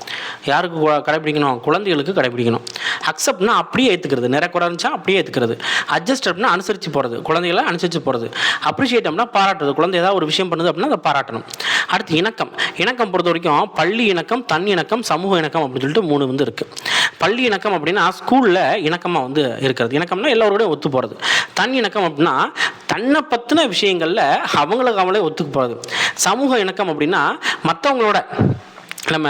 யாருக்கு கடைபிடிக்கணும்? குழந்தைகளுக்கு கடைபிடிக்கணும். அக்செப்ட்னா அப்படியே ஏற்றுக்கிறது, நிறைய இருந்துச்சா அப்படியே ஏற்றுக்கிறது. அட்ஜஸ்ட் அப்படின்னா அனுசரித்து போகிறது, குழந்தைகளை அனுசரித்து போகிறது. அப்ரிஷியேட் அப்படின்னா பாராட்டுறது, குழந்தை ஏதாவது ஒரு விஷயம் பண்ணுது அப்படின்னா அதை பாராட்டணும். அடுத்து இணக்கம். இணக்கம் பொறுத்த வரைக்கும் பள்ளி இணக்கம், தன் இணக்கம், சமூக இணக்கம் அப்படின்னு சொல்லிட்டு 3 வந்து இருக்குது. பள்ளி இணக்கம் அப்படின்னா ஸ்கூலில் இணக்கமாக வந்து இருக்கிறது. இணக்கம்னா எல்லோரோடையும் ஒத்து போகிறது. தன் இணக்கம் அப்படின்னா தன்னை பற்றின விஷயங்களில் அவங்களுக்கு அவங்களே ஒத்துக்கு போகிறது. சமூக இணக்கம் அப்படின்னா மற்றவங்களோட, நம்ம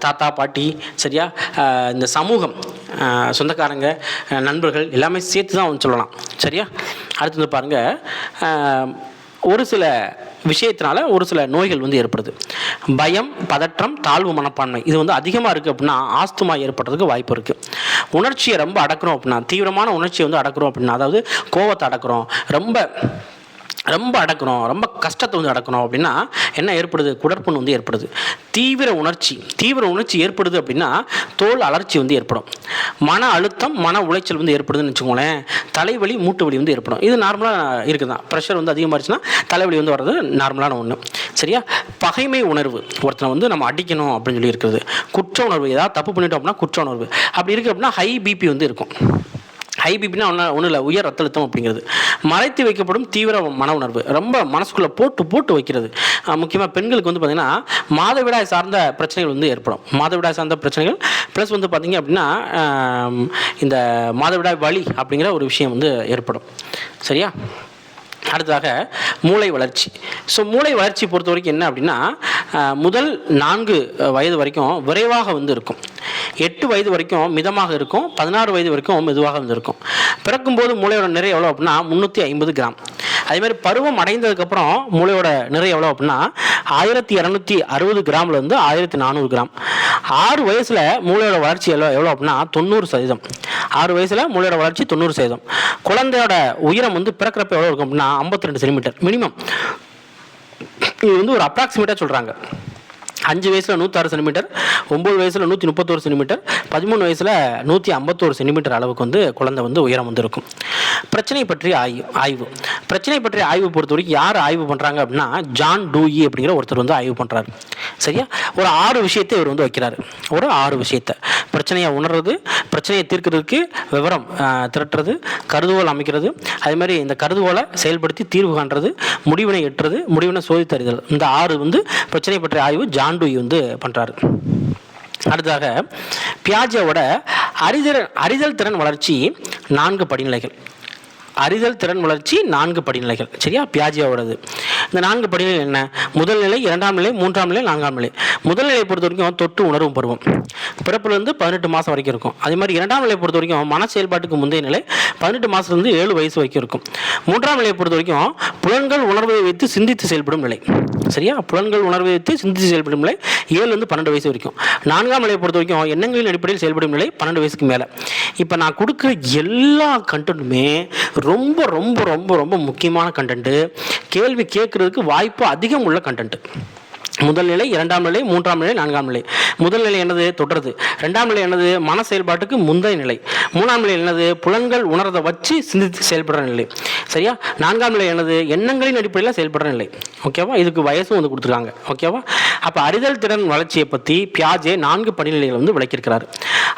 தாத்தா பாட்டி, சரியா, இந்த சமூகம், சொந்தக்காரங்க, நண்பர்கள் எல்லாமே சேர்த்து தான் வந்து சொல்லலாம். சரியா? அடுத்து வந்து பாருங்கள், ஒரு சில விஷயத்தினால ஒரு சில நோய்கள் வந்து ஏற்படுது. பயம், பதற்றம், தாழ்வு மனப்பான்மை இது வந்து அதிகமாக இருக்குது அப்படின்னா ஆஸ்துமா ஏற்படுறதுக்கு வாய்ப்பு இருக்குது. உணர்ச்சியை ரொம்ப அடக்கிறோம் அப்படின்னா, தீவிரமான உணர்ச்சியை வந்து அடக்கிறோம் அப்படின்னா, அதாவது கோவத்தை அடக்கிறோம், ரொம்ப அடக்கணும், ரொம்ப கஷ்டத்தை வந்து அடக்கணும் அப்படின்னா என்ன ஏற்படுது? குடற்புண் வந்து ஏற்படுது. தீவிர உணர்ச்சி ஏற்படுது அப்படின்னா தோல் அலர்ச்சி வந்து ஏற்படும். மன அழுத்தம், மன உளைச்சல் வந்து ஏற்படுதுன்னு வச்சுக்கோங்களேன். தலைவலி, மூட்டு வலி வந்து ஏற்படும். இது நார்மலாக இருக்குது தான். ப்ரெஷர் வந்து அதிகமாக இருந்துச்சுன்னா தலைவலி வந்து வர்றது நார்மலான ஒன்று. சரியா? பகைமை உணர்வு, ஒருத்தனை வந்து நம்ம அடிக்கணும் அப்படின்னு சொல்லி இருக்கிறது. குற்ற உணர்வு, ஏதாவது தப்பு பண்ணிட்டோம் அப்படின்னா குற்ற உணர்வு. அப்படி இருக்குது அப்படின்னா ஹை பிபி வந்து இருக்கும். ஹை பிபினா ஒன்றும் இல்லை, உயர் ரத்த அழுத்தம் அப்படிங்கிறது. மறைத்து வைக்கப்படும் தீவிர மன உணர்வு, ரொம்ப மனசுக்குள்ளே போட்டு வைக்கிறது. முக்கியமாக பெண்களுக்கு வந்து பார்த்திங்கன்னா மாதவிடாய் சார்ந்த பிரச்சனைகள் வந்து ஏற்படும். மாதவிடாய் சார்ந்த பிரச்சனைகள் ப்ளஸ் வந்து பார்த்திங்க அப்படின்னா இந்த மாதவிடாய் வலி அப்படிங்கிற ஒரு விஷயம் வந்து ஏற்படும். சரியா? அடுத்ததாக மூளை வளர்ச்சி. ஸோ மூளை வளர்ச்சி பொறுத்த வரைக்கும் என்ன அப்படின்னா முதல் 4 வயது வரைக்கும் விரைவாக வந்து இருக்கும். 8 வயது வரைக்கும் மிதமாக இருக்கும். 16 வயது வரைக்கும் மெதுவாக வந்து இருக்கும். பிறக்கும்போது மூளையோட நிறை எவ்வளோ அப்படின்னா 350 கிராம். அதேமாதிரி பருவம் அடைந்ததுக்கப்புறம் மூளையோட நிறை எவ்வளோ அப்படின்னா 1260 கிராம்லேருந்து 1400 கிராம். 6 வயசில் மூளையோட வளர்ச்சி எவ்வளோ அப்படின்னா 90%. 6 வயசில் மூளையோட வளர்ச்சி 90%. குழந்தையோட உயரம் வந்து பிறக்கிறப்ப எவ்வளோ இருக்கும் அப்படின்னா 52 சென்டிமீட்டர் மினிமம். இது வந்து ஒரு அப்ராக்சிமேட்டாக சொல்கிறாங்க. 5 வயசில் 106 சென்டிமீட்டர், 9 வயசில் 131 சென்டிமீட்டர், 13 வயசில் 151 சென்டிமீட்டர் அளவுக்கு வந்து குழந்தை வந்து உயரம் வந்து இருக்கும். பிரச்சனை பற்றிய ஆய்வு. பிரச்சனை பற்றிய ஆய்வு பொறுத்த வரைக்கும் யார் ஆய்வு பண்ணுறாங்க அப்படின்னா ஜான் டூயி அப்படிங்கிற ஒருத்தர் வந்து ஆய்வு பண்ணுறாரு. சரியா? ஒரு 6 விஷயத்தை இவர் வந்து வைக்கிறாரு. ஒரு 6 விஷயத்தை: பிரச்சனையை உணர்றது, பிரச்சனையை தீர்க்கிறதுக்கு விவரம் திரட்டுறது, கருதுகோள் அமைக்கிறது, அதே மாதிரி இந்த கருதுகோளை செயல்படுத்தி தீர்வு காண்றது, முடிவினை எட்டுறது, முடிவினை சோதித்தறிதல். இந்த 6 வந்து பிரச்சனை பற்றிய ஆய்வு ஜான் டூயி வந்து பண்ணுறாரு. அடுத்ததாக பியாஜேவோட அறிதல் திறன் வளர்ச்சி 4 படிநிலைகள். அறிதல் திறன் வளர்ச்சி 4 படிநிலைகள். சரியா? பியாஜேவோடது. இந்த 4 படிநிலை என்ன? முதல் நிலை, 2ஆம் நிலை, 3ஆம் நிலை, 4ஆம் நிலை. முதல் நிலையை பொறுத்த வரைக்கும் தொட்டு உணரும் பருவம், பிறப்புலேருந்து 18 மாதம் வரைக்கும் இருக்கும். அதே மாதிரி 2ஆம் நிலையை பொறுத்த வரைக்கும் மன செயல்பாட்டுக்கு முந்தைய நிலை 18 மாதத்துலேருந்து 7 வயசு வரைக்கும் இருக்கும். 3ஆம் நிலையை பொறுத்த வரைக்கும் புலன்கள் உணர்வை வைத்து சிந்தித்து செயல்படும் நிலை. சரியா? புலன்கள் உணர்வை வைத்து சிந்தித்து செயல்படும் நிலை 7லேருந்து 12 வயசு வரைக்கும். 4ஆம் நிலையை பொறுத்த வரைக்கும் எண்ணங்களின் அடிப்படையில் செயல்படும் நிலை 12 வயசுக்கு மேலே. இப்போ நான் கொடுக்குற எல்லா கண்டென்ட்டுமே ரொம்ப ரொம்ப ரொம்ப ரொம்ப முக்கியமான கண்டென்ட்டு, கேள்வி கேட்குறதுக்கு வாய்ப்பு அதிகம் உள்ள கண்டென்ட்டு. முதல் நிலை, 2ஆம் நிலை, 3ஆம் நிலை, 4ஆம் நிலை. முதல் நிலை என்னது? தொடர்றது. 2ஆம் நிலை என்னது? மன செயல்பாட்டுக்கு முந்தைய நிலை. 3ஆம் நிலை என்னது? புலன்கள் உணர்றதை வச்சு சிந்தித்து செயல்படுற நிலை. சரியா? நான்காம் நிலை என்னது? எண்ணங்களின் அடிப்படையில் செயல்படுற நிலை. ஓகேவா? இதுக்கு வயசும் வந்து கொடுத்துருக்காங்க. ஓகேவா? அப்போ அறிதல் திறன் வளர்ச்சியை பற்றி பியாஜே 4 படிநிலைகளை வந்து விளக்கியிருக்கிறார்.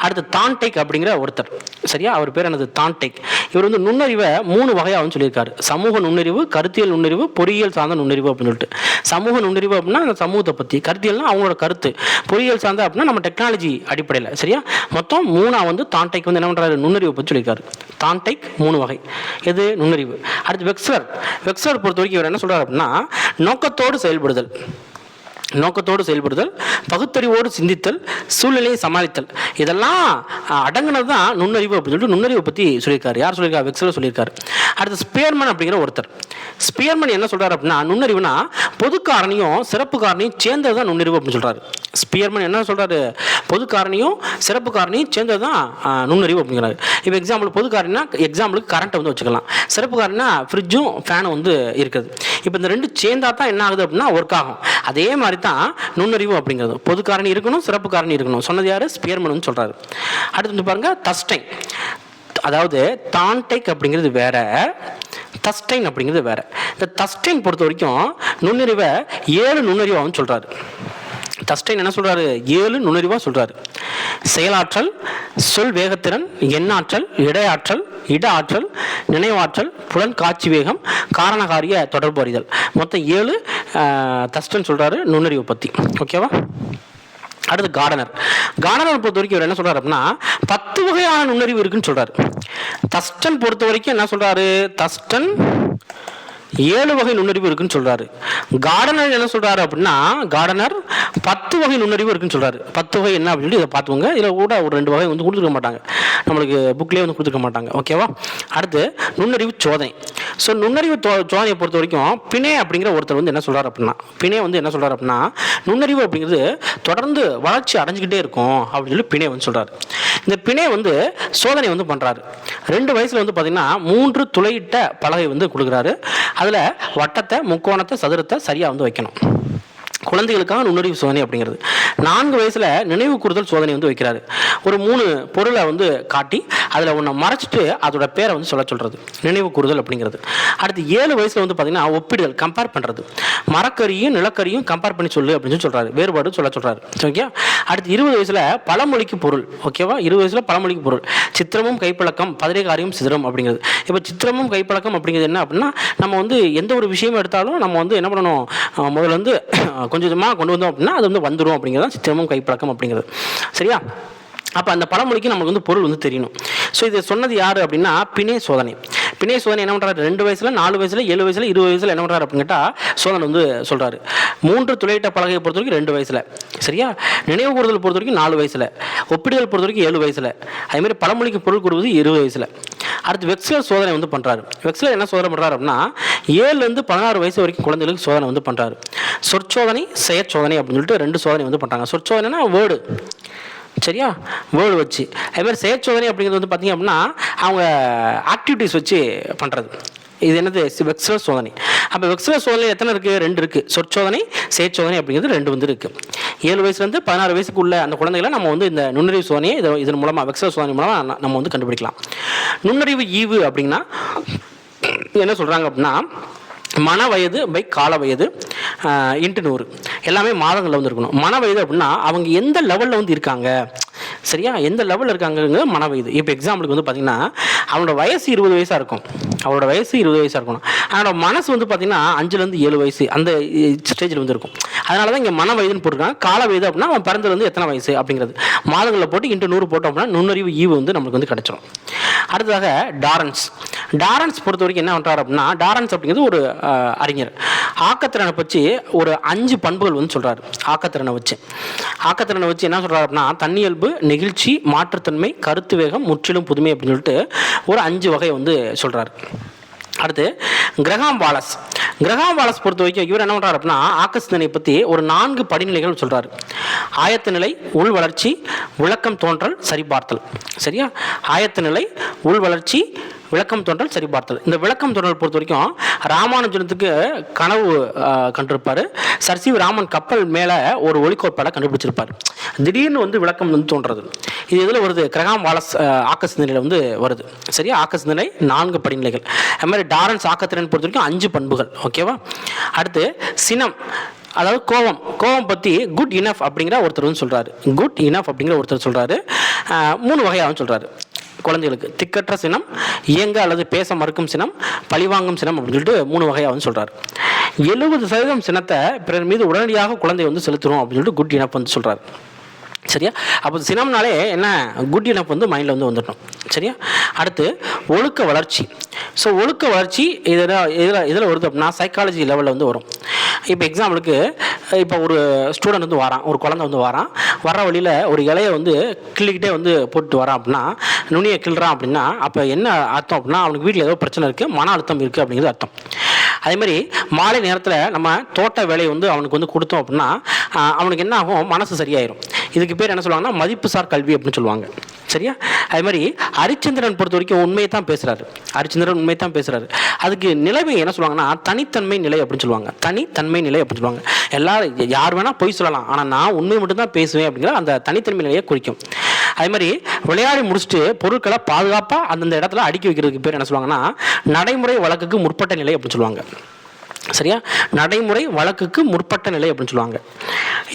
அடுத்து தான்டெக் அப்படிங்கிற ஒருத்தர், சரியா? அவர் பேர் என்னது? தான்டெக். இவர் வந்து நுண்ணறிவை 3 வகையாகவும் சொல்லியிருக்காரு. சமூக நுண்ணறிவு, கருத்தியல் நுண்ணறிவு, பொறியியல் சார்ந்த நுண்ணறிவு அப்படின்னு சொல்லிட்டு. சமூக நுண்ணறிவு அப்படின்னா அந்த சமூகத்தை பற்றி, கருத்தியல்னா அவங்களோட கருத்து, பொறியியல் சார்ந்த அப்படின்னா நம்ம டெக்னாலஜி அடிப்படையில். சரியா? மொத்தம் 3 வந்து தான்டெக் வந்து என்ன பண்ணுறாரு? நுண்ணறிவை பற்றி சொல்லியிருக்காரு. தான்டெக் 3 வகை. எது? நுண்ணறிவு. அடுத்து வெக்ஸ்லர். வெக்ஸ்லர் பொறுத்த வரைக்கும் இவர் என்ன சொல்கிறார் அப்படின்னா நோக்கத்தோடு செயல்படுதல், நோக்கத்தோடு செயல்படுதல், பகுத்தறிவோடு சிந்தித்தல், சூழ்நிலையை சமாளித்தல், இதெல்லாம் அடங்கினது தான் நுண்ணறிவு அப்படின்னு சொல்லிட்டு நுண்ணறிவை பற்றி சொல்லியிருக்காரு. யார் சொல்லியிருக்காரு? வெக்ஸ்லர் சொல்லியிருக்காரு. அடுத்து ஸ்பியர்மன் அப்படிங்கிற ஒருத்தர். ஸ்பியர்மன் என்ன சொல்கிறார் அப்படின்னா நுண்ணறிவுனா பொது காரணியும் சிறப்பு காரணியும் சேர்ந்தது தான் நுண்ணறிவு அப்படின்னு சொல்கிறாரு. ஸ்பியர்மன் என்ன சொல்கிறாரு? பொது காரணியும் சிறப்பு காரணியும் சேர்ந்தது தான் நுண்ணறிவு அப்படிங்கிறாரு. இப்போ எக்ஸாம்பிள் பொது காரணினா எக்ஸாம்பிளுக்கு கரண்ட்டை வந்து வச்சுக்கலாம். சிறப்பு காரணினா ஃப்ரிட்ஜும் ஃபேனும் வந்து இருக்குது. இப்போ இந்த 2 சேர்ந்தா தான் என்ன ஆகுது அப்படின்னா ஒர்க் ஆகும். அதே மாதிரி தான் நுண்ணறிவு அப்படிங்கிறது. பொது காரணி இருக்கணும், சிறப்பு காரணி இருக்கணும். சொன்னது யாரு? ஸ்பியர்மன் சொல்றாரு. அடுத்து வந்து பாருங்க தஸ்டைன். அதாவது தான்டெக் அப்படிங்கிறது வேற, தஸ்டைன் அப்படிங்கிறது வேற. இந்த தஸ்டைன் பொறுத்த வரைக்கும் நுண்ணறிவை 7 நுண்ணறிவாகவும் சொல்றாரு. தஸ்டைன் என்ன சொல்றாரு? 7 நுண்ணறிவா சொல்றாரு. செயலாற்றல், சொல் வேகத்திறன், எண்ணாற்றல், இடையாற்றல், இட ஆற்றல், நினைவாற்றல், புலன் காட்சி வேகம், காரணகாரிய தொடர்பு அறிதல். மொத்தம் 7 தஸ்டன் சொல்றாரு நுண்ணறிவை பத்தி. ஓகேவா? அடுத்து கார்டனர். கார்டனர் பொறுத்த வரைக்கும் என்ன சொல்றாரு அப்படின்னா 10 வகையான நுண்ணறிவு இருக்குன்னு சொல்றாரு. தஸ்டன் பொறுத்த வரைக்கும் என்ன சொல்றாரு? தஸ்டன் 7 வகை நுண்ணறிவு இருக்குன்னு சொல்றாரு. கார்டனர் என்ன சொல்றாரு அப்படின்னா கார்டனர் 10 வகை நுண்ணறிவு இருக்குன்னு சொல்றாரு. 10 வகை என்ன அப்படின்னு சொல்லி இதை பார்த்துக்கோங்க. இதில் கூட ஒரு 2 வகை வந்து கொடுத்துருக்க மாட்டாங்க, நம்மளுக்கு புக்லேயே வந்து கொடுத்துருக்க மாட்டாங்க. ஓகேவா? அடுத்து நுண்ணறிவு சோதனை. ஸோ நுண்ணறிவு சோதனையை பொறுத்த வரைக்கும் பினே அப்படிங்கிற ஒருத்தர் வந்து என்ன சொல்றாரு அப்படின்னா பினே வந்து என்ன சொல்றாரு அப்படின்னா நுண்ணறிவு அப்படிங்கிறது தொடர்ந்து வளர்ச்சி அடைஞ்சிக்கிட்டே இருக்கும் அப்படின்னு சொல்லி பினே வந்து சொல்றாரு. இந்த பினே வந்து சோதனை வந்து பண்றாரு. 2 வயசுல வந்து பார்த்தீங்கன்னா 3 துளையிட்ட பலகை வந்து கொடுக்குறாரு. அதில் வட்டத்தை, முக்கோணத்தை, சதுரத்தை சரியாக வந்து வைக்கணும். குழந்தைகளுக்காக நுண்ணறிவு சோதனை அப்படிங்கிறது. 4 வயசுல நினைவு கூறுதல் சோதனை வந்து வைக்கிறாரு. ஒரு 3 பொருளை வந்து காட்டி அதில் ஒன்றை மறைச்சிட்டு அதோட பேரை வந்து சொல்றது நினைவு கூறுதல் அப்படிங்கிறது. அடுத்து 7 வயசுல வந்து பார்த்தீங்கன்னா ஒப்பிடுதல், கம்பேர் பண்ணுறது. மரக்கரியும் நிலக்கரியும் கம்பேர் பண்ணி சொல்லு அப்படின்னு சொல்றாரு, வேறுபாடு சொல்றாரு. ஓகே. அடுத்து 20 வயசுல பழமொழிக்கு பொருள். ஓகேவா? 20 வயசுல பழமொழிக்கு பொருள். சித்திரமும் கைப்பழக்கம், பதிரைகாரியம் சித்திரம் அப்படிங்கிறது. இப்போ சித்திரமும் கைப்பழக்கம் அப்படிங்கிறது என்ன அப்படின்னா நம்ம வந்து எந்த ஒரு விஷயமும் எடுத்தாலும் நம்ம வந்து என்ன பண்ணணும், முதல்ல வந்து கொஞ்சம் கொஞ்சமாக கொண்டு வந்தோம் அப்படின்னா அது வந்து வந்துடும் அப்படிங்கிறது சித்திரமும் கைப்பழக்கம் அப்படிங்கிறது. சரியா? அப்போ அந்த பழமொழிக்கு நமக்கு வந்து பொருள் வந்து தெரியணும். ஸோ இதை சொன்னது யார் அப்படின்னா பினே சோதனை. பினே சோதனை என்ன பண்ணுறாரு? 2 வயசுல, 4 வயசுல, 7 வயசுல, 20 வயசுல என்ன பண்ணுறாரு அப்படின்னு கேட்டால் சோதனை வந்து சொல்கிறாரு. 3 துளையிட்ட பலகையை பொறுத்த வரைக்கும் 2 வயசுல. சரியா? நினைவு கூறுதல் பொறுத்த வரைக்கும் 4 வயசுல. ஒப்பிடுதல் பொறுத்த வரைக்கும் 7 வயசுல. அதேமாதிரி பழமொழிக்கு பொருள் கூறுவது 20 வயசுல. அடுத்து வெக்ஸ்லர் சோதனை வந்து பண்ணுறாரு. வெக்ஸ்லர் என்ன சோதனை பண்ணுறாரு அப்படின்னா 7லேருந்து 16 வயசு வரைக்கும் குழந்தைகளுக்கு சோதனை வந்து பண்ணுறாரு. சொற்சோதனை, செயற்சோதனை அப்படின்னு சொல்லிட்டு 2 சோதனை வந்து பண்ணுறாங்க. சொற்சோதனைனா வேர்டு, சரியா? வேர்டு வச்சு. அதுமாதிரி செயற்சோதனை அப்படிங்கிறது வந்து பார்த்தீங்க அப்படின்னா அவங்க ஆக்டிவிட்டிஸ் வச்சு பண்ணுறது. இது என்னது? வெக்ஸ்லர் சோதனை. அப்போ வெக்ஸ்லர் சோதனை எத்தனை இருக்குது? 2 இருக்குது. சொற்சோதனை, செயற்சோதனை அப்படிங்கிறது 2 வந்து இருக்குது. 7 வயசுலேருந்து 16 வயசுக்குள்ள அந்த குழந்தைகளை நம்ம வந்து இந்த நுண்ணறிவு சோதனையை இதன் மூலமாக, வெக்ஸ்லர் சோதனை மூலமாக நம்ம வந்து கண்டுபிடிக்கலாம். நுண்ணறிவு ஈவு அப்படின்னா என்ன சொல்கிறாங்க அப்படின்னா மன வயது பை கால வயது இன்ட்டு 100 எல்லாமே மாதங்களில் வந்து இருக்கணும். மன வயது அப்படின்னா அவங்க எந்த லெவலில் வந்து இருக்காங்க, சரியா? எந்த லெவலில் இருக்காங்க மன வயது. இப்போ எக்ஸாம்பிளுக்கு வந்து பார்த்தீங்கன்னா அவனோட வயசு 20 வயசாக இருக்கும், அவனோட வயசு 20 வயசாக இருக்கணும். அவனோட மனசு வந்து பார்த்தீங்கன்னா 5லேருந்து 7 வயசு அந்த ஸ்டேஜில் வந்து இருக்கும். அதனால தான் இங்கே மன வயதுன்னு போட்டிருக்காங்க. கால வயது அப்படின்னா அவன் பிறந்ததுலேருந்து எத்தனை வயசு அப்படிங்கிறது மாதங்களில் போட்டு இன்ட்டு 100 போட்டோம் அப்படின்னா நுண்ணறிவு ஈவு வந்து நம்மளுக்கு வந்து கிடைச்சிடும். அடுத்ததாக டாரன்ஸ். டாரன்ஸ் பொறுத்த வரைக்கும் என்ன பண்ணுறாரு அப்படின்னா டாரன்ஸ் அப்படிங்கிறது ஒரு அறிஞர். ஆக்கத்திறனை வச்சு ஒரு 5 பண்புகள் வந்து சொல்கிறாரு. ஆக்கத்திறனை வச்சு என்ன சொல்கிறாரு அப்படின்னா தன்னியல்பு, நெகிழ்ச்சி, மாற்றுத்தன்மை, கருத்து வேகம், முற்றிலும் புதுமை அப்படின்னு சொல்லிட்டு ஒரு 5 வகை வந்து சொல்கிறாரு. அடுத்து கிரகாம் வாலஸ் பொறுத்த வரைக்கும் இவர் என்ன பண்ணுறாரு அப்படின்னா ஆக்க சிந்தனை பற்றி ஒரு 4 படிநிலைகள் சொல்கிறாரு. ஆயத்த நிலை, உள் வளர்ச்சி, விளக்கம் தோன்றல், சரிபார்த்தல். சரியா? ஆயத்த நிலை, உள் வளர்ச்சி, விளக்கம் தோன்றல், சரிபார்த்தல். இந்த விளக்கம் தோன்றல் பொறுத்த வரைக்கும் ராமானுஜனுக்கு கனவு கண்டிருப்பார். சர் சி ராமன் கப்பல் மேலே ஒரு ஒளிக்கோட்பாடை கண்டுபிடிச்சிருப்பார். திடீர்னு வந்து விளக்கம் வந்து தோன்றது. இது இதில் வருது, கிரகாம் வாலஸ் ஆக்க சிந்தனையில் வந்து வருது. சரியா, ஆக்க சிந்தனை 4 படிநிலைகள். அது மாதிரி டாரன்ஸ் ஆக்கத்திறன் பொறுத்த வரைக்கும் 5 பண்புகள். ஓகேவா. அடுத்து சினம், அதாவது கோவம் பற்றி குட் இனஃப் அப்படிங்கிற ஒருத்தர் வந்து சொல்கிறாரு. குட் இனஃப் அப்படிங்கிற ஒருத்தர் சொல்கிறாரு. 3 வகையாகவும் சொல்கிறாரு குழந்தைகளுக்கு. திக்கற்ற சினம், இயங்க அல்லது பேச மறுக்கும் சினம், பழிவாங்கும் சினம் அப்படின்னு சொல்லிட்டு 3 வகையாக வந்து சொல்கிறார். 70% சினத்தை பிறர் மீது உடனடியாக குழந்தை வந்து செலுத்துகிறோம் அப்படின்னு சொல்லிட்டு குட் இனஃப் வந்து சொல்கிறார். சரியா, அப்போ சினம்னாலே என்ன, குட் இனஃப் வந்து மைண்டில் வந்து வந்துடணும். சரியா. அடுத்து ஒழுக்க வளர்ச்சி. ஸோ ஒழுக்க வளர்ச்சி இதில் வருது அப்படின்னா சைக்காலஜி லெவலில் வந்து வரும். இப்போ எக்ஸாம்பிளுக்கு, இப்போ ஒரு ஸ்டூடெண்ட் வந்து வரான், ஒரு குழந்தை வந்து வர வழியில் ஒரு இலையை வந்து கிள்ளிக்கிட்டே வந்து போட்டு வரான் அப்படின்னா, நுனியை கிள்றான் அப்படின்னா, அப்போ என்ன அர்த்தம் அப்படின்னா அவனுக்கு வீட்டில் ஏதோ பிரச்சனை இருக்குது, மன அழுத்தம் இருக்குது அப்படிங்கிறது அர்த்தம். அதேமாதிரி மாலை நேரத்தில் நம்ம தோட்ட வேலையை வந்து அவனுக்கு வந்து கொடுத்தோம் அப்படின்னா அவனுக்கு என்ன ஆகும், மனசு சரியாயிரும். இதுக்கு பேர் என்ன சொல்லுவாங்கன்னா மதிப்புசார் கல்வி அப்படின்னு சொல்லுவாங்க. சரியா. அதே மாதிரி ஹரிச்சந்திரன் பொறுத்த வரைக்கும் உண்மையை தான் பேசுகிறாரு. ஹரிச்சந்திரன் உண்மையை தான் பேசுகிறாரு. அதுக்கு நிலைமை என்ன சொல்லுவாங்கன்னா தனித்தன்மை நிலை அப்படின்னு சொல்லுவாங்க. தனித்தன்மை நிலை அப்படின்னு சொல்லுவாங்க. எல்லாரும் யார் வேணால் பொய் சொல்லலாம், ஆனால் நான் உண்மை மட்டும்தான் பேசுவேன் அப்படிங்கிற அந்த தனித்தன்மை நிலையை குறிக்கும். அதே மாதிரி விளையாடி முடிச்சுட்டு பொருட்களை பாதுகாப்பாக அந்தந்த இடத்துல அடுக்கி வைக்கிறதுக்கு பேர் என்ன சொல்லுவாங்கன்னா நடைமுறை வழக்குக்கு முற்பட்ட நிலை அப்படின்னு சொல்லுவாங்க. சரியா, நடைமுறை வழக்குக்கு முற்பட்ட நிலை அப்படின்னு சொல்லுவாங்க.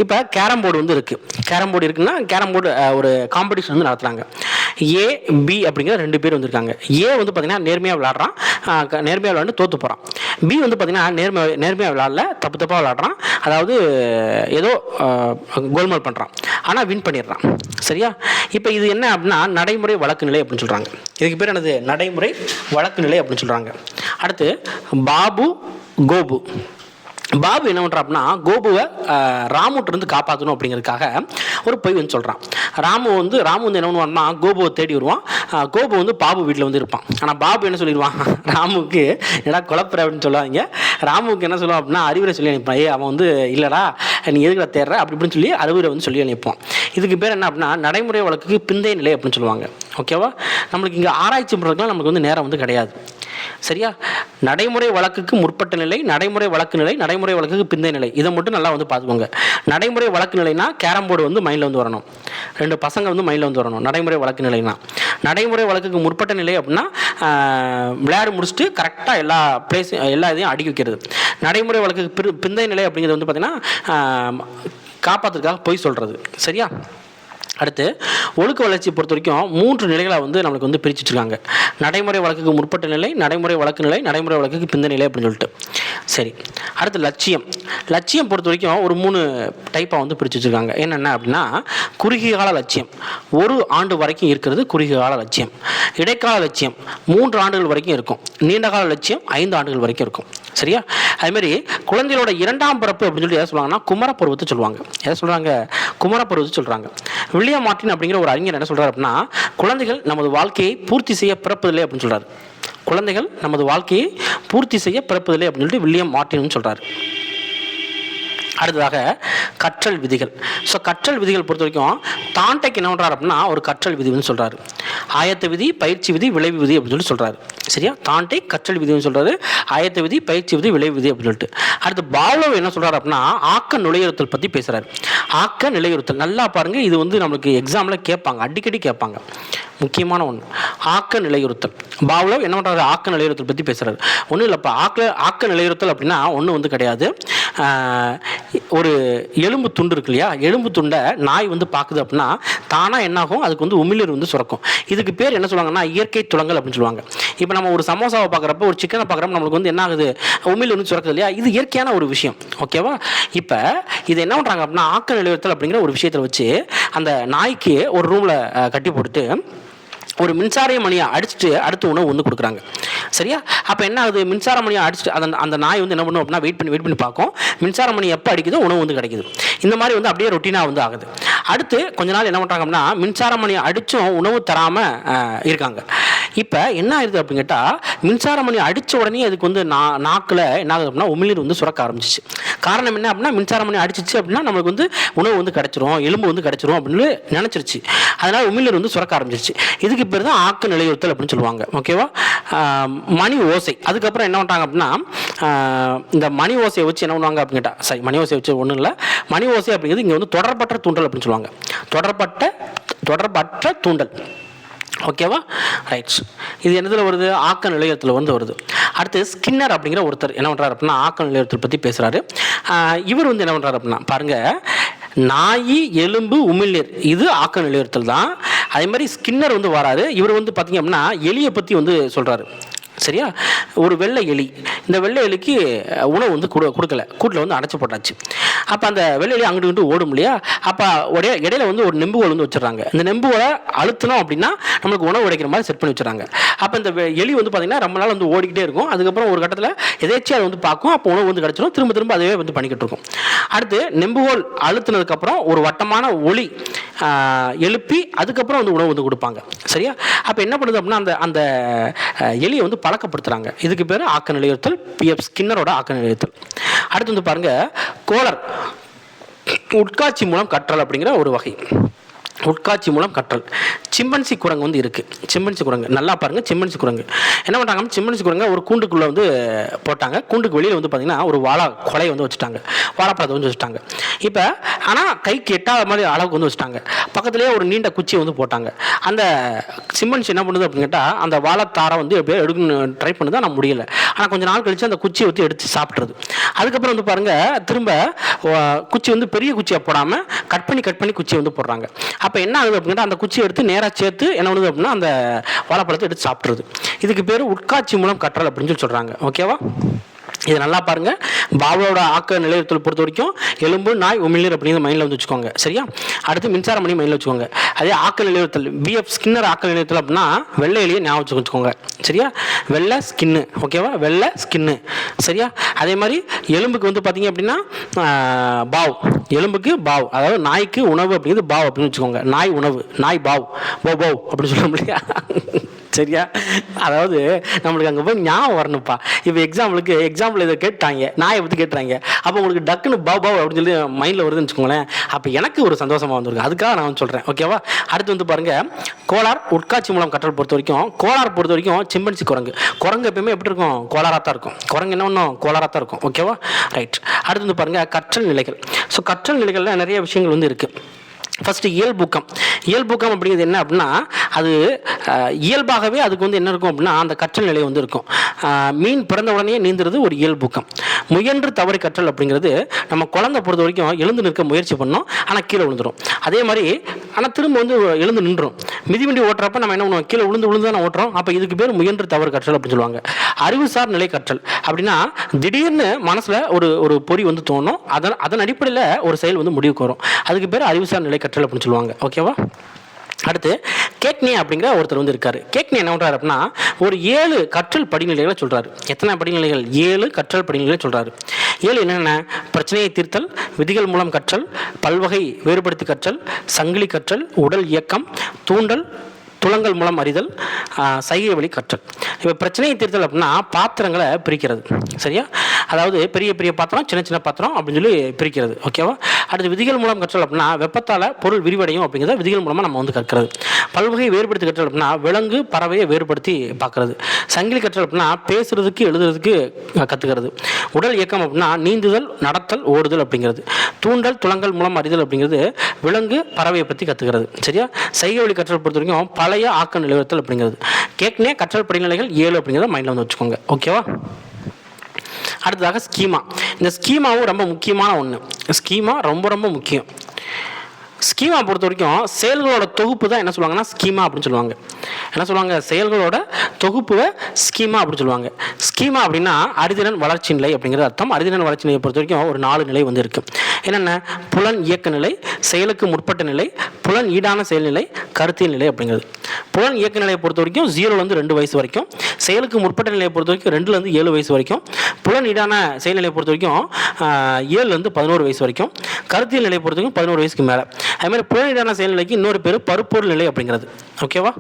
இப்போ கேரம் போர்டு வந்து இருக்குது. கேரம் போர்டு இருக்குன்னா கேரம் போர்டு ஒரு காம்படிஷன் வந்து நடத்துகிறாங்க. ஏ பி அப்படிங்கிற 2 பேர் வந்துருக்காங்க. ஏ வந்து பார்த்தீங்கன்னா நேர்மையாக விளாட்றான், நேர்மையாக விளாண்டு தோற்று போகிறான். பி வந்து பார்த்தீங்கன்னா நேர்மையாக விளாடல, தப்பாக விளாட்றான், அதாவது ஏதோ கோல்மால் பண்ணுறான், ஆனால் வின் பண்ணிடுறான். சரியா. இப்போ இது என்ன அப்படின்னா நடைமுறை வழக்கு நிலை அப்படின்னு சொல்கிறாங்க. இதுக்கு பேர் என்னது, நடைமுறை வழக்கு நிலை அப்படின்னு சொல்கிறாங்க. அடுத்து கோபு பாபு என்ன பண்ணுறான் அப்படின்னா கோபுவை ராமுட்டிருந்து காப்பாற்றணும் அப்படிங்கிறதுக்காக ஒரு பொய் வந்து சொல்கிறான். ராமு வந்து என்ன பண்ணுவான்னா கோபுவை தேடி வருவான். கோபு வந்து பாபு வீட்டில் வந்து இருப்பான். ஆனால் பாபு என்ன சொல்லிடுவான், ராமுக்கு என்னடா குழப்பற அப்படின்னு சொல்லுவாங்க. ராமுக்கு என்ன சொல்லுவான் அப்படின்னா அறிவுரை சொல்லி அனுப்பான். அவன் வந்து இல்லைடா நீ எதுக்குள்ள தேடுற அப்படி இப்படின்னு சொல்லி அறிவுரை வந்து சொல்லி அனுப்பான். இதுக்கு பேர் என்ன அப்படின்னா நடைமுறை வழக்குக்கு பிந்தைய நிலை அப்படின்னு சொல்லுவாங்க. ஓகேவா. நம்மளுக்கு இங்கே ஆராய்ச்சி பண்ணுறதுக்குலாம் நமக்கு வந்து நேரம் வந்து கிடையாது. சரியா. நடைமுறை வழக்குக்கு முற்பட்ட நிலை, நடைமுறை வழக்கு நிலை, நடைமுறை வழக்குக்கு பிந்தைய நிலை, இதை மட்டும் நல்லா வந்து பார்த்துக்கோங்க. நடைமுறை வழக்கு நிலைனா கேரம் போர்டு வந்து மைண்டில் வந்து வரணும், 2 பசங்க வந்து மைண்டில் வந்து வரணும். நடைமுறை வழக்கு நிலைனா, நடைமுறை வழக்குக்கு முற்பட்ட நிலை அப்படின்னா விளையாடி முடிச்சுட்டு கரெக்டாக எல்லா இதையும் அடுக்கி வைக்கிறது. நடைமுறை வழக்குக்கு பிந்தைய நிலை அப்படிங்கிறது வந்து பார்த்திங்கன்னா காப்பாற்றுறதுக்காக பொய் சொல்கிறது. சரியா. அடுத்து ஒழுக்க வளர்ச்சி பொறுத்த வரைக்கும் 3 நிலைகளை வந்து நம்மளுக்கு வந்து பிரித்து வச்சுருக்காங்க. நடைமுறை வழக்குக்கு முற்பட்ட நிலை, நடைமுறை வழக்கு நிலை, நடைமுறை வழக்குக்கு பிந்தைய நிலை அப்படின்னு சொல்லிட்டு. சரி. அடுத்து லட்சியம் பொறுத்த வரைக்கும் ஒரு 3 டைப்பாக வந்து பிரித்து வச்சுருக்காங்க. என்னென்ன அப்படின்னா குறுகிய கால லட்சியம் 1 ஆண்டு வரைக்கும் இருக்கிறது குறுகிய கால லட்சியம். இடைக்கால லட்சியம் 3 ஆண்டுகள் வரைக்கும் இருக்கும். நீண்ட கால லட்சியம் 5 ஆண்டுகள் வரைக்கும் இருக்கும். சரியா. அதுமாரி குழந்தைகளோட 2ஆம் பிறப்பு அப்படின்னு சொல்லி எதை சொல்லுவாங்கன்னா குமரப்பருவத்தை சொல்லுவாங்க. எதை சொல்கிறாங்க, குமரப்பருவத்தை சொல்கிறாங்க. வில்லியம் மார்ட்டின் அப்படிங்கிற ஒரு அறிஞர் என்ன சொல்கிறார் அப்படின்னா குழந்தைகள் நமது வாழ்க்கையை பூர்த்தி செய்ய பிறப்பதில்லை அப்படின்னு சொல்கிறார். குழந்தைகள் நமது வாழ்க்கையை பூர்த்தி செய்ய பிறப்பதில்லை அப்படின்னு சொல்லிட்டு வில்லியம் மார்ட்டின் சொல்கிறார். அடுத்ததாக கற்றல் விதிகள். ஸோ கற்றல் விதிகள் பொறுத்த வரைக்கும் தாண்டைக்கு என்ன பண்ணுறாரு அப்படின்னா ஒரு கற்றல் விதி வந்து சொல்கிறாரு. ஆயத்த விதி, பயிற்சி விதி, விளைவு விதி அப்படின்னு சொல்லி சொல்கிறாரு. சரியா. தாண்டை கற்றல் விதின்னு சொல்கிறாரு, ஆயத்த விதி, பயிற்சி விதி, விளைவு விதி அப்படின்னு சொல்லிட்டு. அடுத்து பாவ்லோவ் என்ன சொல்கிறாரு அப்படின்னா ஆக்க நுழையுறுத்தல் பற்றி பேசுகிறாரு. ஆக்க நிலையுறுத்தல் நல்லா பாருங்கள், இது வந்து நம்மளுக்கு எக்ஸாமில் கேட்பாங்க, அடிக்கடி கேட்பாங்க, முக்கியமான ஒன்று. ஆக்க நிலையுறுத்தல். பாவ்லோவ் என்ன பண்ணுறாரு, ஆக்க நிலையுறுத்தல் பற்றி பேசுகிறாரு. ஒன்றும் இல்லைப்பா, ஆக்க நிலையுறுத்தல் அப்படின்னா ஒன்றும் வந்து கிடையாது. ஒரு எலும்பு துண்டு இருக்கு இல்லையா, எலும்பு துண்டை நாய் வந்து பார்க்குது அப்படின்னா தானாக என்னாகும், அதுக்கு வந்து உமிழ்நீர் வந்து சுரக்கும். இதுக்கு பேர் என்ன சொல்லுவாங்கன்னா இயற்கை துளங்கல் அப்படின்னு சொல்லுவாங்க. இப்போ நம்ம ஒரு சமோசாவை பார்க்குறப்ப, ஒரு சிக்கனை பார்க்குறப்ப நம்மளுக்கு வந்து என்ன ஆகுது, உமிழ்நீர் வந்து சுரக்குது இல்லையா, இது இயற்கையான ஒரு விஷயம். ஓகேவா. இப்போ இது என்ன பண்ணுறாங்க அப்படின்னா ஆக்க நிலையுறுத்தல் அப்படிங்கிற ஒரு விஷயத்தில் வச்சு அந்த நாய்க்கு ஒரு ரூமில் கட்டி போட்டுட்டு ஒரு மின்சார மணியை அடிச்சுட்டு அடுத்த உணவு வந்து கொடுக்குறாங்க. சரியா. அப்போ என்ன ஆகுது, மின்சார மணியை அடிச்சுட்டு அந்த நாய் வந்து என்ன பண்ணும் அப்படின்னா வெயிட் பண்ணி பார்க்கும். மின்சார மணி எப்போ அடிக்குதோ உணவு வந்து கிடைக்குது. இந்த மாதிரி வந்து அப்படியே ரொட்டீனாக வந்து ஆகுது. அடுத்து கொஞ்ச நாள் என்ன பண்ணுறாங்க அப்படின்னா மின்சார மணியை அடித்தும் உணவு தராமல் இருக்காங்க. இப்போ என்ன ஆயிடுது அப்படின்னு கேட்டால் மின்சார மணி அடித்த உடனே அதுக்கு வந்து நாக்கில் என்ன ஆகுது அப்படின்னா உமிழ்நீர் வந்து சுரக்க ஆரம்பிச்சிச்சு. காரணம் என்ன அப்படின்னா மின்சார மணி அடிச்சிச்சு அப்படின்னா நம்மளுக்கு வந்து உணவு வந்து கிடச்சிரும், எலும்பு வந்து கிடச்சிரும் அப்படின்னு நினச்சிருச்சு. அதனால் உமிழ்நீர் வந்து சுரக்க ஆரம்பிச்சிருச்சு. இதுக்கு பேர் தான் ஆக்க நிலையுறுத்தல் அப்படின்னு சொல்லுவாங்க. ஓகேவா. மணி ஓசை. அதுக்கப்புறம் என்ன பண்ணுறாங்க அப்படின்னா இந்த மணி ஓசையை வச்சு என்ன பண்ணுவாங்க அப்படின்னு கேட்டால் மணி ஓசையை வச்சு ஒன்றும் இல்லை. மணி ஓசை அப்படிங்கிறது இங்கே வந்து தொடர்பற்ற தூண்டல் அப்படின்னு சொல்லுவாங்க. தொடர்பட்ட தொடர்பற்ற தூண்டல். ஓகேவா, ரைட்ஸ். இது என்னதில் வருது? ஆக்க நிலையத்தில் வந்து வருது. அடுத்து ஸ்கின்னர் அப்படிங்கிற ஒருத்தர் என்ன பண்ணுறாரு அப்படின்னா ஆக்க நிலையத்தை பற்றி பேசுகிறாரு. இவர் வந்து என்ன பண்ணுறாரு அப்படின்னா பாருங்கள், நாய் எலும்பு உமிழ்நீர் இது ஆக்க நிலையத்தில் தான். அதே மாதிரி ஸ்கின்னர் வந்து வராரு. இவர் வந்து பார்த்திங்க அப்படின்னா எலியை பற்றி வந்து சொல்கிறாரு. சரியா, ஒரு வெள்ளை எலி, இந்த வெள்ளை எலிக்கு உணவு வந்து கொடுக்கல, கூட்டில் வந்து அடைச்சி போட்டாச்சு. அப்போ அந்த வெள்ளை எலி அங்கிட்டு இங்கிட்டு ஓடும் இல்லையா, அப்போ இடையில வந்து ஒரு நெம்புகோல் வந்து வச்சுறாங்க. இந்த நெம்புகோலை அழுத்தணும் அப்படின்னா நம்மளுக்கு உணவு உடைக்கிற மாதிரி செட் பண்ணி வச்சுறாங்க. அப்போ இந்த எலி வந்து பார்த்திங்கன்னா ரொம்ப நாள் வந்து ஓடிக்கிட்டே இருக்கும். அதுக்கப்புறம் ஒரு கட்டத்தில் எதேச்சியாக அதை வந்து பார்க்கும், அப்போ உணவு வந்து கிடச்சிடும். திரும்ப திரும்ப அதுவே வந்து பண்ணிக்கிட்டு இருக்கும். அடுத்து நெம்புகோல் அழுத்தினதுக்கப்புறம் ஒரு வட்டமான ஒளி எழுப்பி அதுக்கப்புறம் வந்து உணவு வந்து கொடுப்பாங்க. சரியா, அப்போ என்ன பண்ணுது அப்படின்னா அந்த அந்த எலியை வந்து பழக்கப்படுத்துகிறாங்க. இதுக்கு பேர் ஆக்க நிலையுறுத்தல், பிஎஃப் ஸ்கின்னரோட ஆக்க நிலையுறுத்தல். அடுத்து வந்து பாருங்கள், கோலர் உட்காட்சி மூலம் கற்றல் அப்படிங்கிற ஒரு வகை. உட்காட்சி மூலம் கற்றல். சிம்பன்சி குரங்கு வந்து இருக்குது. சிம்பன்சி குரங்கு நல்லா பாருங்கள். சிம்பன்சி குரங்கு என்ன பண்ணுறாங்க, சிம்பன்சி குரங்கை ஒரு கூண்டுக்குள்ளே வந்து போட்டாங்க. கூண்டுக்கு வெளியில் வந்து பார்த்திங்கன்னா ஒரு வாழை கொலையை வந்து வச்சுட்டாங்க, வாழைப்பழத்தை வந்து வச்சுட்டாங்க. இப்போ ஆனால் கைக்கு எட்டாத மாதிரி அளவுக்கு வந்து வச்சுட்டாங்க. பக்கத்துலேயே ஒரு நீண்ட குச்சியை வந்து போட்டாங்க. அந்த சிம்பன்சி என்ன பண்ணுது அப்படின்னு கேட்டால் அந்த வாழைத்தாரை வந்து எப்படியோ எடுக்கணும் ட்ரை பண்ணுது, ஆனால் முடியலை. ஆனால் கொஞ்சம் நாள் கழித்து அந்த குச்சியை வந்து எடுத்து சாப்பிட்றது. அதுக்கப்புறம் வந்து பாருங்கள், திரும்ப குச்சி வந்து பெரிய குச்சியாக போடாமல் கட் பண்ணி குச்சியை வந்து போடுறாங்க. அப்போ என்ன ஆகுது அப்படின்னா அந்த குச்சியை எடுத்து நேராக சேர்த்து என்ன பண்ணுது அப்படின்னா அந்த வாழைப்பழத்தை எடுத்து சாப்பிட்றது. இதுக்கு பேர் உட்காட்சி மூலம் கற்றல் அப்படின்னு சொல்லி சொல்கிறாங்க. ஓகேவா, இது நல்லா பாருங்கள். பாபாவோட ஆக்க நிலையத்தில் பொறுத்த வரைக்கும் எலும்பு, நாய், உமிழ்நீர் அப்படிங்கிற மைண்டில் வந்து வச்சுக்கோங்க. சரியா, அடுத்து மின்சாரம் பண்ணி மைண்டில் வச்சுக்கோங்க. அதே ஆக்க நிலையத்தில் பிஎஃப் ஸ்கின்னர் ஆக்க நிலையத்தில் அப்படின்னா வெள்ளை எலியை ஞாபகம் வச்சுக்கோங்க. சரியா, வெள்ளை ஸ்கின்னு. ஓகேவா, வெள்ளை ஸ்கின்னு. சரியா, அதே மாதிரி எலும்புக்கு வந்து பார்த்தீங்க அப்படின்னா பாவ், எலும்புக்கு பாவ், அதாவது நாய்க்கு உணவு அப்படிங்கிறது பாவ் அப்படின்னு வச்சுக்கோங்க. நாய் உணவு, நாய் பாவ், போ போ அப்படின்னு சொல்ல முடியா? சரியா, அதாவது நம்மளுக்கு அங்கே போய் ஞாபகம் வரணும்ப்பா. இப்போ எக்ஸாம்பிள் இதை கேட்டாங்க, நாயை பற்றி கேட்டுறாங்க, அப்போ உங்களுக்கு டக்குன்னு பாவ் பாவ் அப்படின்னு சொல்லி மைண்டில் வருதுன்னு வச்சுக்கோங்களேன். அப்போ எனக்கு ஒரு சந்தோஷமாக வந்துருக்கு, அதுக்காக நான் சொல்கிறேன். ஓகேவா, அடுத்து வந்து பாருங்கள், கோலார் உட்காட்சி மூலம் கற்றல் பொறுத்த வரைக்கும், கோலார் பொறுத்த வரைக்கும் சிம்பன்சி குரங்கு எப்பயுமே எப்படி இருக்கும்? கோலாராக தான் இருக்கும். குரங்கு என்ன ஒன்றும் கோலாராக தான் இருக்கும். ஓகேவா, ரைட். அடுத்து வந்து பாருங்கள் கற்றல் நிலைகள். ஸோ கற்றல் நிலைகளில் நிறைய விஷயங்கள் வந்து இருக்குது. ஃபஸ்ட்டு இயல்பூக்கம். இயல்பூக்கம் அப்படிங்கிறது என்ன அப்படின்னா அது இயல்பாகவே அதுக்கு வந்து என்ன இருக்கும் அப்படின்னா அந்த கற்றல் நிலை வந்து இருக்கும். மீன் பிறந்த உடனே நீந்துறது ஒரு இயல்பூக்கம். முயன்று தவறி கற்றல் அப்படிங்கிறது நம்ம குழந்தை பொறுத்த வரைக்கும் எழுந்து நிற்க முயற்சி பண்ணோம், ஆனால் கீழே விழுந்துடும். அதே மாதிரி ஆனால் திரும்ப வந்து எழுந்து நின்றுடும். மிதிவண்டி ஓட்டுறப்ப நம்ம என்ன பண்ணுவோம், கீழே விழுந்து தானே ஓட்டுறோம். அப்போ இதுக்கு பேர் முயன்று தவறு கற்றல் அப்படின்னு சொல்லுவாங்க. அறிவுசார் நிலை கற்றல் அப்படின்னா திடீர்னு மனசில் ஒரு பொறி வந்து தோணும், அதன் அடிப்படையில் ஒரு செயல் வந்து முடிவுக்கு வரும். அதுக்கு பேர் அறிவுசார் நிலை கற்றல் அப்படின்னு சொல்லுவாங்க. ஓகேவா, அடுத்து கேக்னே அப்படிங்கிற ஒருத்தர் வந்து இருக்காரு. கேக்னே என்ன பண்ணுறாரு அப்படின்னா ஒரு 7 கற்றல் படிநிலைகளை சொல்கிறாரு. எத்தனை படிநிலைகள்? 7 கற்றல் படிநிலைகளை சொல்கிறாரு. 7 என்னென்ன? பிரச்சனையை தீர்த்தல், விதிகள் மூலம் கற்றல், பல்வகை வேறுபடுத்தி கற்றல், சங்கிலி கற்றல், உடல் இயக்கம், தூண்டல், துலங்கல் மூலம் அறிதல், சைகை வழி கற்றல். இப்போ பிரச்சனையை தீர்த்தல் அப்படின்னா பாத்திரங்களை பிரிக்கிறது. சரியா, அதாவது பெரிய பெரிய பாத்திரம், சின்ன சின்ன பாத்திரம் அப்படின்னு சொல்லி பிரிக்கிறது. ஓகேவா, அடுத்து விதிகள் மூலம் கற்றல் அப்படின்னா வெப்பத்தால் பொருள் விரிவடையும் அப்படிங்கிறத விதிகள் மூலமாக நம்ம வந்து கற்கிறது. பல்வகை வேறுபடுத்தி கற்றல் அப்படின்னா விலங்கு பறவையை வேறுபடுத்தி பார்க்கறது. சங்கிலி கற்றல் அப்படின்னா பேசுறதுக்கு எழுதுறதுக்கு கற்றுக்கிறது. உடல் இயக்கம் அப்படின்னா நீந்துதல், நடத்தல், ஓடுதல் அப்படிங்கிறது. தூண்டல், துலங்கல் மூலம் அறிதல் அப்படிங்கிறது விலங்கு பறவையை பற்றி கற்றுக்கிறது. சரியா, சைகை வழி கற்றல் பொறுத்த வரைக்கும் பழைய ஆக்க நிலையுறுத்தல் அப்படிங்கிறது. கேக்னே கற்றல் படிநிலைகள் 7 அப்படிங்கிறத மைண்டில் வந்து வச்சுக்கோங்க. ஓகேவா, அடுத்ததாக ஸ்கீமா. இந்த ஸ்கீமாவும் ரொம்ப முக்கியமான ஒன்று. ஸ்கீமா ரொம்ப ரொம்ப முக்கியம். ஸ்கீமா பொறுத்த வரைக்கும் செயல்களோட தொகுப்பு தான் என்ன சொல்லுவாங்கன்னா ஸ்கீமா அப்படின்னு சொல்லுவாங்க. என்ன சொல்லுவாங்க? செயல்களோட தொகுப்புவை ஸ்கீமா அப்படின்னு சொல்லுவாங்க. ஸ்கீமா அப்படின்னா அறிதிறன் வளர்ச்சி நிலை அப்படிங்கிறது அர்த்தம். அறிதிறன் வளர்ச்சி நிலையை பொறுத்த வரைக்கும் ஒரு 4 நிலை வந்து இருக்குது. என்னென்ன? புலன் இயக்க நிலை, செயலுக்கு முற்பட்ட நிலை, புலன் ஈடான செயல்நிலை, கருத்தியல் நிலை அப்படிங்கிறது. புலன் இயக்க நிலையை பொறுத்த வரைக்கும் 0லேருந்து 2 வயசு வரைக்கும், செயலுக்கு முற்பட்ட நிலையை பொறுத்த வரைக்கும் 2லேருந்து 7 வயசு வரைக்கும், புலன் ஈடான செயல்நிலையை பொறுத்த வரைக்கும் 7லேருந்து 11 வயசு வரைக்கும், கருத்தியல் நிலையை பொறுத்த வரைக்கும் 11 வயசுக்கு மேலே. அதுமாதிரி புலனீடான செயல்நிலைக்கு இன்னொரு பேர் பருப்பொருள் நிலை அப்படிங்கிறது. ஓகேவா,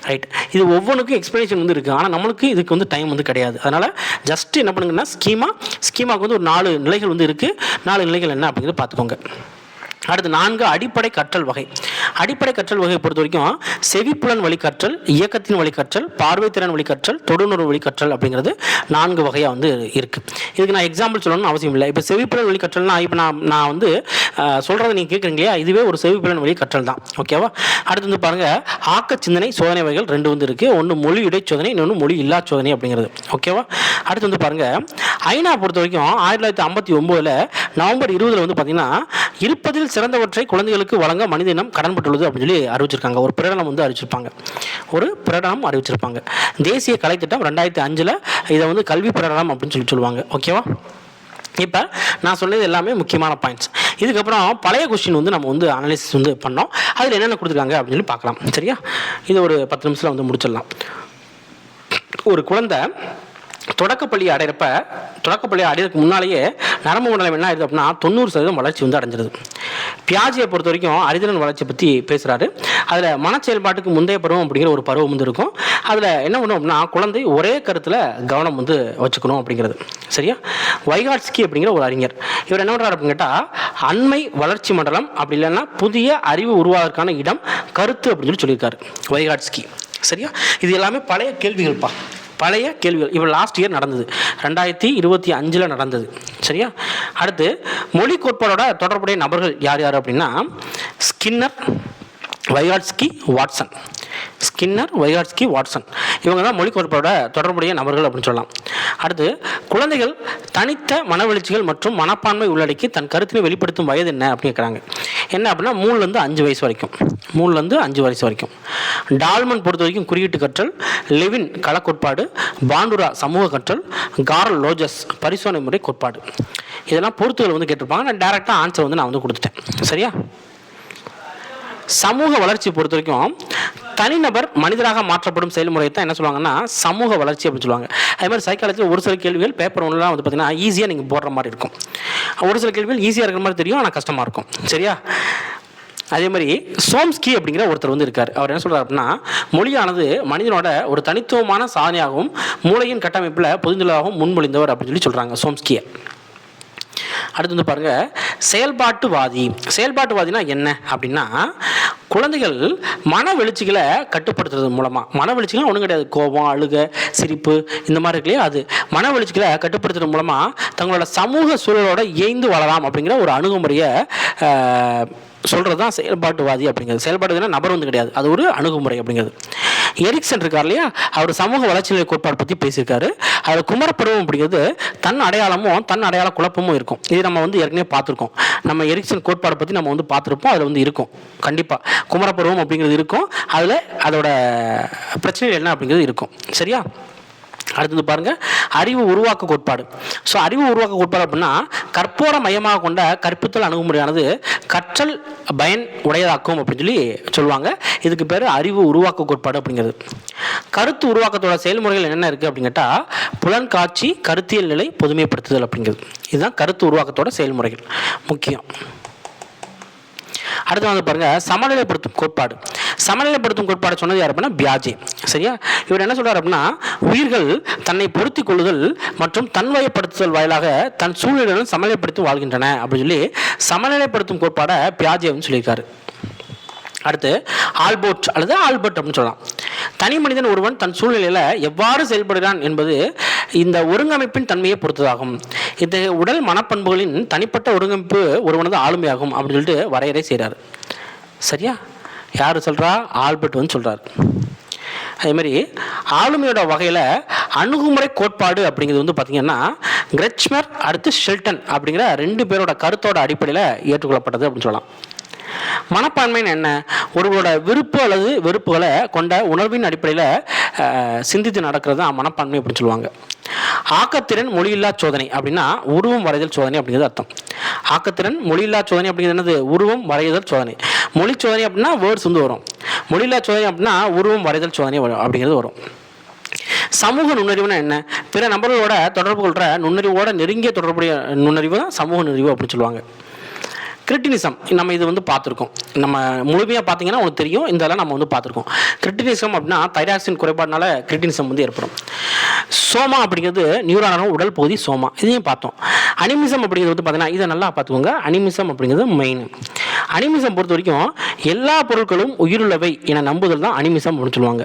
ரைட். இது ஒவ்வொன்றுக்கும் எக்ஸ்பிளனேஷன் வந்து இருக்குது, ஆனால் நம்மளுக்கு இதுக்கு வந்து டைம் வந்து கிடையாது. அதனால் ஜஸ்ட் என்ன பண்ணுங்கன்னா ஸ்கீமாவுக்கு வந்து ஒரு 4 நிலைகள் வந்து இருக்குது. 4 நிலைகள் என்ன அப்படிங்கிறது பார்த்துக்கோங்க. அடுத்து 4 அடிப்படை கற்றல் வகை. அடிப்படை கற்றல் வகையை பொறுத்த வரைக்கும் செவிப்புலன் வழி கற்றல், இயக்கத்தின் வழி கற்றல், பார்வைத்திறன் வழி கற்றல், தொடுநுணர்வு வழி கற்றல் அப்படிங்கிறது 4 வகையாக வந்து இருக்குது. இதுக்கு நான் எக்ஸாம்பிள் சொல்லணும்னு அவசியம் இல்லை. இப்போ செவிப்புலன் வழி கற்றல்னா இப்போ நான் வந்து சொல்கிறத நீங்கள் கேட்குறீங்க இல்லையா, இதுவே ஒரு செவிப்புலன் வழி கற்றல் தான். ஓகேவா? அடுத்து வந்து பாருங்கள், ஆக்க சிந்தனை சோதனை வகைகள் 2 வந்து இருக்குது. ஒன்று மொழி இடைச்சோதனை, இன்னொன்று மொழி இல்லா சோதனை அப்படிங்கிறது. ஓகேவா? அடுத்து வந்து பாருங்கள், ஐநா பொறுத்த வரைக்கும் 1959 நவம்பர் 20 வந்து பார்த்தீங்கன்னா இருப்பதில் சிறந்தவற்றை குழந்தைகளுக்கு வழங்க மனித இனம் கடன்பட்டுள்ளது அப்படின்னு சொல்லி அறிவிச்சிருக்காங்க. ஒரு பிரகடனம் வந்து அறிவிச்சிருப்பாங்க. தேசிய கலைத்திட்டம் 2005 இதை வந்து கல்வி பிரகடனம் அப்படின்னு சொல்லுவாங்க. ஓகேவா? இப்போ நான் சொன்னது எல்லாமே முக்கியமான பாயிண்ட்ஸ். இதுக்கப்புறம் பழைய கொஸ்டின் வந்து நம்ம வந்து அனலைசிஸ் வந்து பண்ணோம். அதில் என்னென்ன கொடுத்துருக்காங்க அப்படின்னு சொல்லி பார்க்கலாம். சரியா? இது ஒரு 10 நிமிஷத்தில் வந்து முடிச்சிடலாம். ஒரு குழந்தை தொடக்கப்பள்ளி அடையிறதுக்கு முன்னாலேயே நரம்பு மண்டலம் என்ன ஆயிடுது அப்படின்னா 90% வளர்ச்சி வந்து அடைஞ்சிருது. பியாஜியை பொறுத்த வரைக்கும் அறிதிறன் வளர்ச்சியை பற்றி பேசுகிறாரு. அதில் மனச்செயல்பாட்டுக்கு முந்தைய பருவம் அப்படிங்கிற ஒரு பருவம் வந்து இருக்கும். அதில் என்ன பண்ணும் அப்படின்னா குழந்தை ஒரே கருத்தில் கவனம் வந்து வச்சுக்கணும் அப்படிங்கிறது. சரியா? வைகாட்ஸ்கி அப்படிங்கிற ஒரு அறிஞர், இவர் என்ன பண்ணுறாரு அப்படின்னு கேட்டால் அண்மை வளர்ச்சி மண்டலம், அப்படி இல்லைன்னா புதிய அறிவு உருவாவதற்கான இடம் கருத்து அப்படின்னு சொல்லியிருக்காரு வைகாட்ஸ்கி. சரியா? இது எல்லாமே பழைய கேள்விகள்ப்பா, பழைய கேள்விகள். இப்போ லாஸ்ட் இயர் நடந்தது, 2025 நடந்தது. சரியா? அடுத்து மொழி கோட்பாடோட தொடர்புடைய நபர்கள் யார் யார் அப்படின்னா ஸ்கின்னர், வைகாட்ஸ்கி, வாட்சன். இவங்க தான் மொழி கோட்பாடோட தொடர்புடைய நபர்கள் அப்படின்னு சொல்லலாம். அடுத்து குழந்தைகள் தனித்த மனவெழுச்சிகள் மற்றும் மனப்பான்மை உள்ளடக்கி தன் கருத்தினை வெளிப்படுத்தும் வயது என்ன அப்படின்னு கேட்குறாங்க. என்ன அப்படின்னா 3-5 வயசு வரைக்கும். டால்மன் பொறுத்த வரைக்கும் குறியீட்டு கற்றல், லெவின் களக்கோட்பாடு, பாண்டுரா சமூக கற்றல், கார்ல் லோஜஸ் பரிசோதனை முறை கோட்பாடு. இதெல்லாம் பொறுத்துகள் வந்து கேட்டிருப்பாங்க. நான் டைரெக்டாக ஆன்சர் வந்து நான் வந்து கொடுத்துட்டேன். சரியா? சமூக வளர்ச்சி பொறுத்த வரைக்கும் தனிநபர் மனிதராக மாற்றப்படும் செயல்முறையை தான் என்ன சொல்லுவாங்கன்னா சமூக வளர்ச்சி அப்படின்னு சொல்லுவாங்க. அதே மாதிரி சைக்காலஜியில் ஒரு சில கேள்விகள் பேப்பர் 1 வந்து பார்த்தீங்கன்னா ஈஸியாக நீங்கள் போடுற மாதிரி இருக்கும். ஒரு சில கேள்விகள் ஈஸியாக இருக்கிற மாதிரி தெரியும், ஆனால் கஷ்டமாக இருக்கும். சரியா? அதே மாதிரி சோம்ஸ்கி அப்படிங்கிற ஒருத்தர் வந்து இருக்கார். அவர் என்ன சொல்கிறார் அப்படின்னா மொழியானது மனிதனோட ஒரு தனித்துவமான சாதனையாகவும் மூளையின் கட்டமைப்பில் பொதுந்தலாகவும் முன்மொழிந்தவர் அப்படின்னு சொல்லி சொல்கிறாங்க சோம்ஸ்கியை. அடுத்து வந்து பாருங்கள், செயல்பாட்டுவாதினா என்ன அப்படின்னா குழந்தைகள் மன வெளிச்சிகளை கட்டுப்படுத்துறது மூலமாக, மன வெளிச்சிகள் ஒன்றும் கிடையாது, கோபம், அழுக, சிரிப்பு இந்த மாதிரி இருக்கு இல்லையா, அது மன வெளிச்சிகளை கட்டுப்படுத்துறது மூலமாக தங்களோட சமூக சூழலோட இயைந்து வளரலாம் அப்படிங்கிற ஒரு அணுகுமுறையை சொல்கிறது தான் செயல்பாட்டுவாதி அப்படிங்கிறது. செயல்பாடுனா நபர் வந்து கிடையாது, அது ஒரு அணுகுமுறை அப்படிங்கிறது. எரிக்சன் இருக்கார் இல்லையா, அவர் சமூக வளர்ச்சிநிலை கோட்பாடு பற்றி பேசியிருக்காரு. அதில் குமரப்பருவம் அப்படிங்கிறது தன் அடையாள குழப்பமும் இருக்கும். இது நம்ம வந்து ஏற்கனவே பார்த்துருக்கோம். நம்ம எரிக்சன் கோட்பாடை பற்றி நம்ம வந்து பார்த்துருப்போம். அதில் வந்து இருக்கும் கண்டிப்பாக குமரப்பருவம் அப்படிங்கிறது இருக்கும். அதில் அதோட பிரச்சனைகள் என்ன அப்படிங்கிறது இருக்கும். சரியா? அடுத்தது பாருங்கள், அறிவு உருவாக்க கோட்பாடு. அறிவு உருவாக்க கோட்பாடு அப்படின்னா கற்போர மையமாக கொண்ட கற்பித்தல் அணுகுமுறையானது கற்றல் பயன் உடையதாக்கும் அப்படின்னு சொல்லி சொல்லுவாங்க. இதுக்கு பேர் அறிவு உருவாக்க கோட்பாடு அப்படிங்கிறது. கருத்து உருவாக்கத்தோட செயல்முறைகள் என்னென்ன இருக்குது அப்படின்னு கேட்டால் புலன் காட்சி, கருத்தியல் நிலை, பொதுமைப்படுத்துதல் அப்படிங்கிறது. இதுதான் கருத்து உருவாக்கத்தோட செயல்முறைகள் முக்கியம். அடுத்து வந்து பாருங்க, சமநிலைப்படுத்தும் கோட்பாடு சொன்னது யார் அப்படின்னா பியாஜே. சரியா? இவர் என்ன சொல்றாரு அப்படின்னா உயிர்கள் தன்னை பொருத்தி கொள்ளுதல் மற்றும் தன்வயப்படுத்துதல் வாயிலாக தன் சூழ்நிலையுடன் சமநிலைப்படுத்தி வாழ்கின்றன அப்படின்னு சொல்லி சமநிலைப்படுத்தும் கோட்பாடை பியாஜே சொல்லியிருக்காரு. அடுத்து ஆல்பர்ட் அப்படின்னு சொல்லலாம். தனி மனிதன் ஒருவன் தன் சூழ்நிலையில் எவ்வாறு செயல்படுகிறான் என்பது இந்த ஒருங்கமைப்பின் தன்மையை பொறுத்ததாகும். இந்த உடல் மனப்பண்புகளின் தனிப்பட்ட ஒருங்கமைப்பு ஒருவனது ஆளுமையாகும் அப்படின்னு சொல்லிட்டு வரையறை செய்கிறார். சரியா? யார் சொல்கிறா? ஆல்பர்ட் சொல்கிறார். அதே மாதிரி ஆளுமையோட வகையில் அணுகுமுறை கோட்பாடு அப்படிங்கிறது பார்த்தீங்கன்னா கிரெச்மர் அடுத்து ஷெல்டன் அப்படிங்கிற 2 பேரோட கருத்தோட அடிப்படையில் ஏற்றுக்கொள்ளப்பட்டது அப்படின்னு சொல்லலாம். மனப்பான்மைன்னு என்ன? ஒருவரோட விருப்பு அல்லது வெறுப்புகளை கொண்ட உணர்வின் அடிப்படையில் சிந்தித்து நடக்கிறது தான் மனப்பான்மை அப்படின்னு சொல்லுவாங்க. ஆக்கத்திறன் மொழியில்லா சோதனை அப்படின்னா உருவம் வரைதல் சோதனை அப்படிங்கிறது அர்த்தம். ஆக்கத்திறன் மொழியில்லா சோதனை அப்படிங்கிறது என்னது? உருவம் வரைதல் சோதனை. மொழி சோதனை அப்படின்னா வேர்ட்ஸ் வரும். மொழியில்லா சோதனை அப்படின்னா உருவம் வரைதல் சோதனை அப்படிங்கிறது வரும். சமூக நுண்ணறிவுனா என்ன? பிற நபர்களோட தொடர்பு கொள்கிற நுண்ணறிவோட நெருங்கிய தொடர்புடைய நுண்ணறிவு தான் சமூக நுண்ணறிவு அப்படின்னு சொல்லுவாங்க. கிரிட்டினிசம் நம்ம இது பார்த்துருக்கோம். நம்ம முழுமையாக பார்த்தீங்கன்னா உங்களுக்கு தெரியும். இதெல்லாம் நம்ம பார்த்துருக்கோம். கிரிட்டினிசம் அப்படின்னா தைராக்சின் குறைபாடுனால கிரிட்டினிசம் ஏற்படும். சோமா அப்படிங்கிறது நியூரான உடல் பகுதி சோமா, இதையும் பார்த்தோம். அனிமிசம் அப்படிங்கிறது பார்த்தீங்கன்னா இதை நல்லா பார்த்துக்கோங்க. அனிமிசம் அப்படிங்கிறது மெயின். அனிமிசம் பொறுத்த வரைக்கும் எல்லா பொருட்களும் உயிருள்ளவை என நம்புதல் தான் அனிமிசம் அப்படின்னு சொல்லுவாங்க.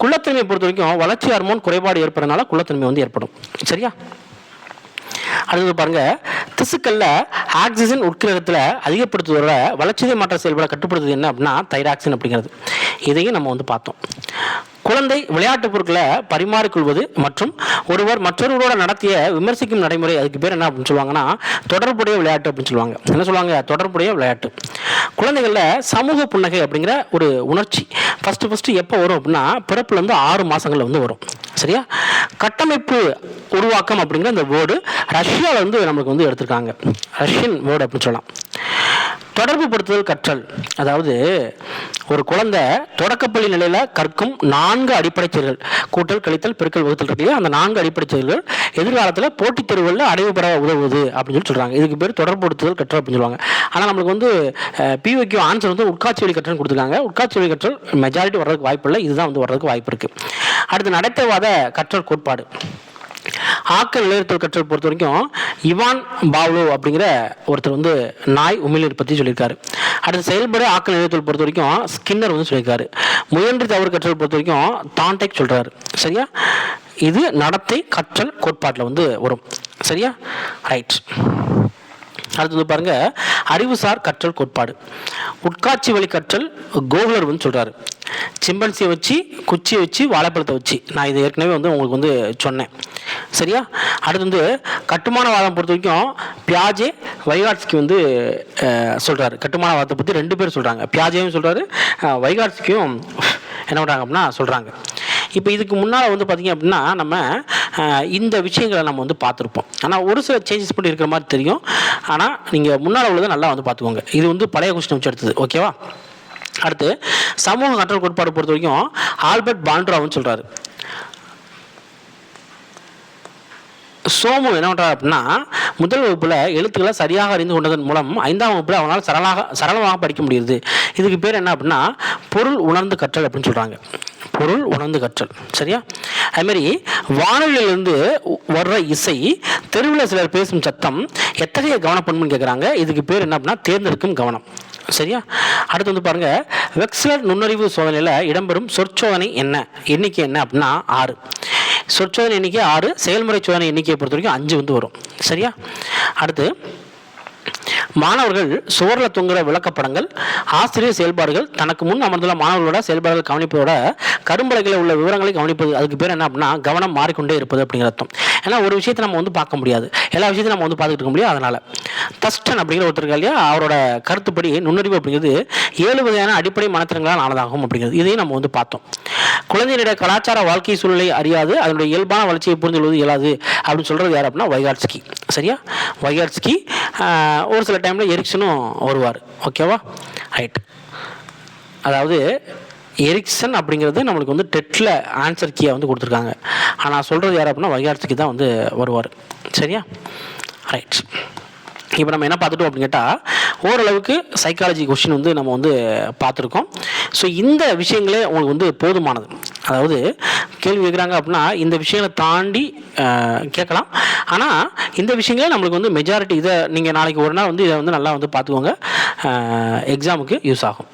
குள்ளத்தன்மையை பொறுத்த வரைக்கும் வளர்ச்சி ஹார்மோன் குறைபாடு ஏற்படுறதுனால குள்ளத்தன்மை வந்து ஏற்படும். சரியா? அடுத்தது பாருங்க, திசுக்கள்ல ஆக்சிஜன் உட்கிரகத்தில் அதிகப்படுத்துவதோட வளர்ச்சிதை மாற்ற செயல்பட கட்டுப்படுத்துவது என்ன அப்படின்னா தைராக்சின் அப்படிங்கிறது. இதையும் நம்ம வந்து பார்த்தோம். குழந்தை விளையாட்டுப் பொருட்களை பரிமாறிக்கொள்வது மற்றும் ஒருவர் மற்றொருவரோட நடத்திய விமர்சிக்கும் நடைமுறை, அதுக்கு பேர் என்ன அப்படின்னு சொல்லுவாங்கன்னா தொடர்புடைய விளையாட்டு அப்படின்னு சொல்லுவாங்க. என்ன சொல்லுவாங்க? தொடர்புடைய விளையாட்டு. குழந்தைகளில் சமூக புன்னகை அப்படிங்கிற ஒரு உணர்ச்சி ஃபஸ்ட்டு எப்போ வரும் அப்படின்னா பிறப்புலேருந்து 6 மாதங்களில் வந்து வரும். சரியா? கட்டமைப்பு உருவாக்கம் அப்படிங்கிற அந்த வேர்டு ரஷ்யாவில் வந்து நம்மளுக்கு வந்து எடுத்திருக்காங்க. ரஷ்யன் வேர்டு அப்படின்னு சொல்லலாம். தொடர்பு படுத்துதல் கற்றல், அதாவது ஒரு குழந்தை தொடக்கப்பள்ளி நிலையில் கற்கும் 4 அடிப்படை செயல்கள், கூட்டல், கழித்தல், பெருக்கல், வகுத்தல் இருக்கு இல்லையா, அந்த 4 அடிப்படை செயல்கள் எதிர்காலத்தில் போட்டித் தேர்வுகளில் அடைவு பெற உதவுது அப்படின்னு சொல்லி சொல்கிறாங்க. இதுக்கு பேர் தொடர்பு படுத்துதல் கற்றல் அப்படின்னு சொல்லுவாங்க. ஆனால் நம்மளுக்கு வந்து பிஓக்யூ ஆன்சர் வந்து உட்காட்சி வழி கற்றல் கொடுத்துருக்காங்க. உட்காட்சி வழி கற்றல் மெஜாரிட்டி வர்றதுக்கு வாய்ப்பு இல்லை, இதுதான் வந்து வர்றதுக்கு வாய்ப்பு இருக்குது. அடுத்து நடத்தைவாத கற்றல் கோட்பாடு. ஆக்க நிலைநிறுத்தல் கற்றல் பொறுத்த வரைக்கும் இவான் பாவ்லோ அப்படிங்கிற ஒருத்தர் வந்து நாய் உமிழ்நீர் பற்றி சொல்லியிருக்காரு. அடுத்து செயல்பட ஆக்க நிலைநிறுத்தல் பொறுத்த வரைக்கும் ஸ்கின்னர் வந்து சொல்லியிருக்காரு. முயன்று தவறு கற்றல் பொறுத்த வரைக்கும் தாண்டெக் சொல்றாரு. சரியா? இது நடத்தை கற்றல் கோட்பாட்டில் வந்து வரும். சரியா? ரைட். அடுத்தது பாருங்க, அறிவுசார் கற்றல் கோட்பாடு. உட்காட்சி வழி கற்றல் கோகுலர் வந்து சொல்றாரு. சிம்பன்சியை வச்சு, குச்சியை வச்சு, வாழைப்பழத்தை வச்சு, நான் இது ஏற்கனவே வந்து உங்களுக்கு வந்து சொன்னேன். சரியா? அடுத்து வந்து கட்டுமானவாதம் பொறுத்த வரைக்கும் பியாஜே, வைகாட்ஸ்கி வந்து சொல்றாரு. கட்டுமானவாதத்தை பற்றி 2 பேர் சொல்றாங்க. பியாஜேவும் சொல்றாரு, வைகாட்ஸ்கியும் என்ன பண்ணுறாங்க அப்படின்னா சொல்றாங்க. இப்போ இதுக்கு முன்னால் வந்து பார்த்திங்க அப்படின்னா நம்ம இந்த விஷயங்களை நம்ம வந்து பார்த்துருப்போம். ஆனால் ஒரு சில சேஞ்சஸ் பண்ணி இருக்கிற மாதிரி தெரியும். ஆனால் நீங்கள் முன்னால் உள்ளதை நல்லா வந்து பார்த்துக்கோங்க. இது வந்து பழைய கொஸ்டின் வச்சு எடுத்தது. ஓகேவா? அடுத்து சமூக கற்றல் கோட்பாடு பொறுத்த வரைக்கும் ஆல்பர்ட் பாண்ட்ராவுன்னு சொல்கிறாரு. சோமு என்ன பண்ணுறாரு அப்படின்னா முதல் வகுப்பில் எழுத்துக்களை சரியாக அறிந்து கொண்டதன் மூலம் 5ஆம் வகுப்பில் அவனால் சரளமாக படிக்க முடியுது. இதுக்கு பேர் என்ன அப்படின்னா பொருள் உணர்ந்து கற்றல் அப்படின்னு சொல்கிறாங்க. பொருள் உணர்ந்து கற்றல். சரியா? அதுமாரி வானொலியிலிருந்து வர்ற இசை, தெருவில் சிலர் பேசும் சத்தம் எத்தகைய கவனப்பண்புன்னு கேட்குறாங்க. இதுக்கு பேர் என்ன அப்படின்னா தேர்ந்தெடுக்கும் கவனம். சரியா? அடுத்து வந்து பாருங்க, வெக்ஸ்லர் நுண்ணறிவு சோதனையில் இடம்பெறும் சொற்சோதனை எண்ணிக்கை என்ன அப்படின்னா 6. சொற்சோதனை எண்ணிக்கை 6, செயல்முறை சோதனை எண்ணிக்கையை பொறுத்த வரைக்கும் 5 வந்து வரும். சரியா? அடுத்து மாணவர்கள் சுவரில் தொங்குற விளக்கப்படங்கள், ஆசிரியர் செயல்பாடுகள், தனக்கு முன் அமர்ந்துள்ள மாணவர்களோட செயல்பாடுகள் கவனிப்பதோட கரும்பலகையில் உள்ள விவரங்களை கவனிப்பது, அதுக்கு பேர் என்ன அப்படின்னா கவனம் மாறிக்கொண்டே இருப்பது அப்படிங்கிற அர்த்தம். ஏன்னா ஒரு விஷயத்தை நம்ம வந்து பார்க்க முடியாது, எல்லா விஷயத்தையும் நம்ம வந்து பார்த்துட்டு இருக்க முடியாது. அதனால தஸ்டன் அப்படிங்கிற ஒருத்தர் இல்லையா, அவரோட கருத்துப்படி நுண்ணறிவு அப்படிங்கிறது 7 வகையான அடிப்படை மனத்திறங்களால் ஆனதாகும் அப்படிங்கிறது. இதையும் நம்ம வந்து பார்த்தோம். குழந்தையினுடைய கலாச்சார வாழ்க்கை சூழ்நிலை அறியாது அதனுடைய இயல்பான வளர்ச்சியை புரிந்து கொள்வது இயலாது அப்படின்னு சொல்கிறது யார் அப்படின்னா வைகாட்ஸ்கி. சரியா? வைகாட்ஸ்கி, ஒரு சில டைமில் எரிக்சனும் வருவார். ஓகேவா? ரைட். அதாவது எரிக்சன் அப்படிங்கிறது நம்மளுக்கு வந்து டெட்டில் ஆன்சர் கீயை வந்து கொடுத்துருக்காங்க. ஆனால் சொல்கிறது யார் அப்படின்னா வைகாட்ஸ்கி தான் வந்து வருவார். சரியா? ரைட். இப்போ நம்ம என்ன பார்த்துட்டோம் அப்படின்னு கேட்டால் ஓரளவுக்கு சைக்காலஜி கொஸ்டின் வந்து நம்ம வந்து பார்த்துருக்கோம். ஸோ இந்த விஷயங்களே உங்களுக்கு வந்து போதுமானது. அதாவது கேள்வி கேட்குறாங்க அப்படின்னா இந்த விஷயங்களை தாண்டி கேட்கலாம். ஆனால் இந்த விஷயங்களே நம்மளுக்கு வந்து மெஜாரிட்டி, இதை நீங்கள் நாளைக்கு ஒரு நாள் வந்து இதை வந்து நல்லா வந்து பார்த்துக்கோங்க, எக்ஸாமுக்கு யூஸ் ஆகும்.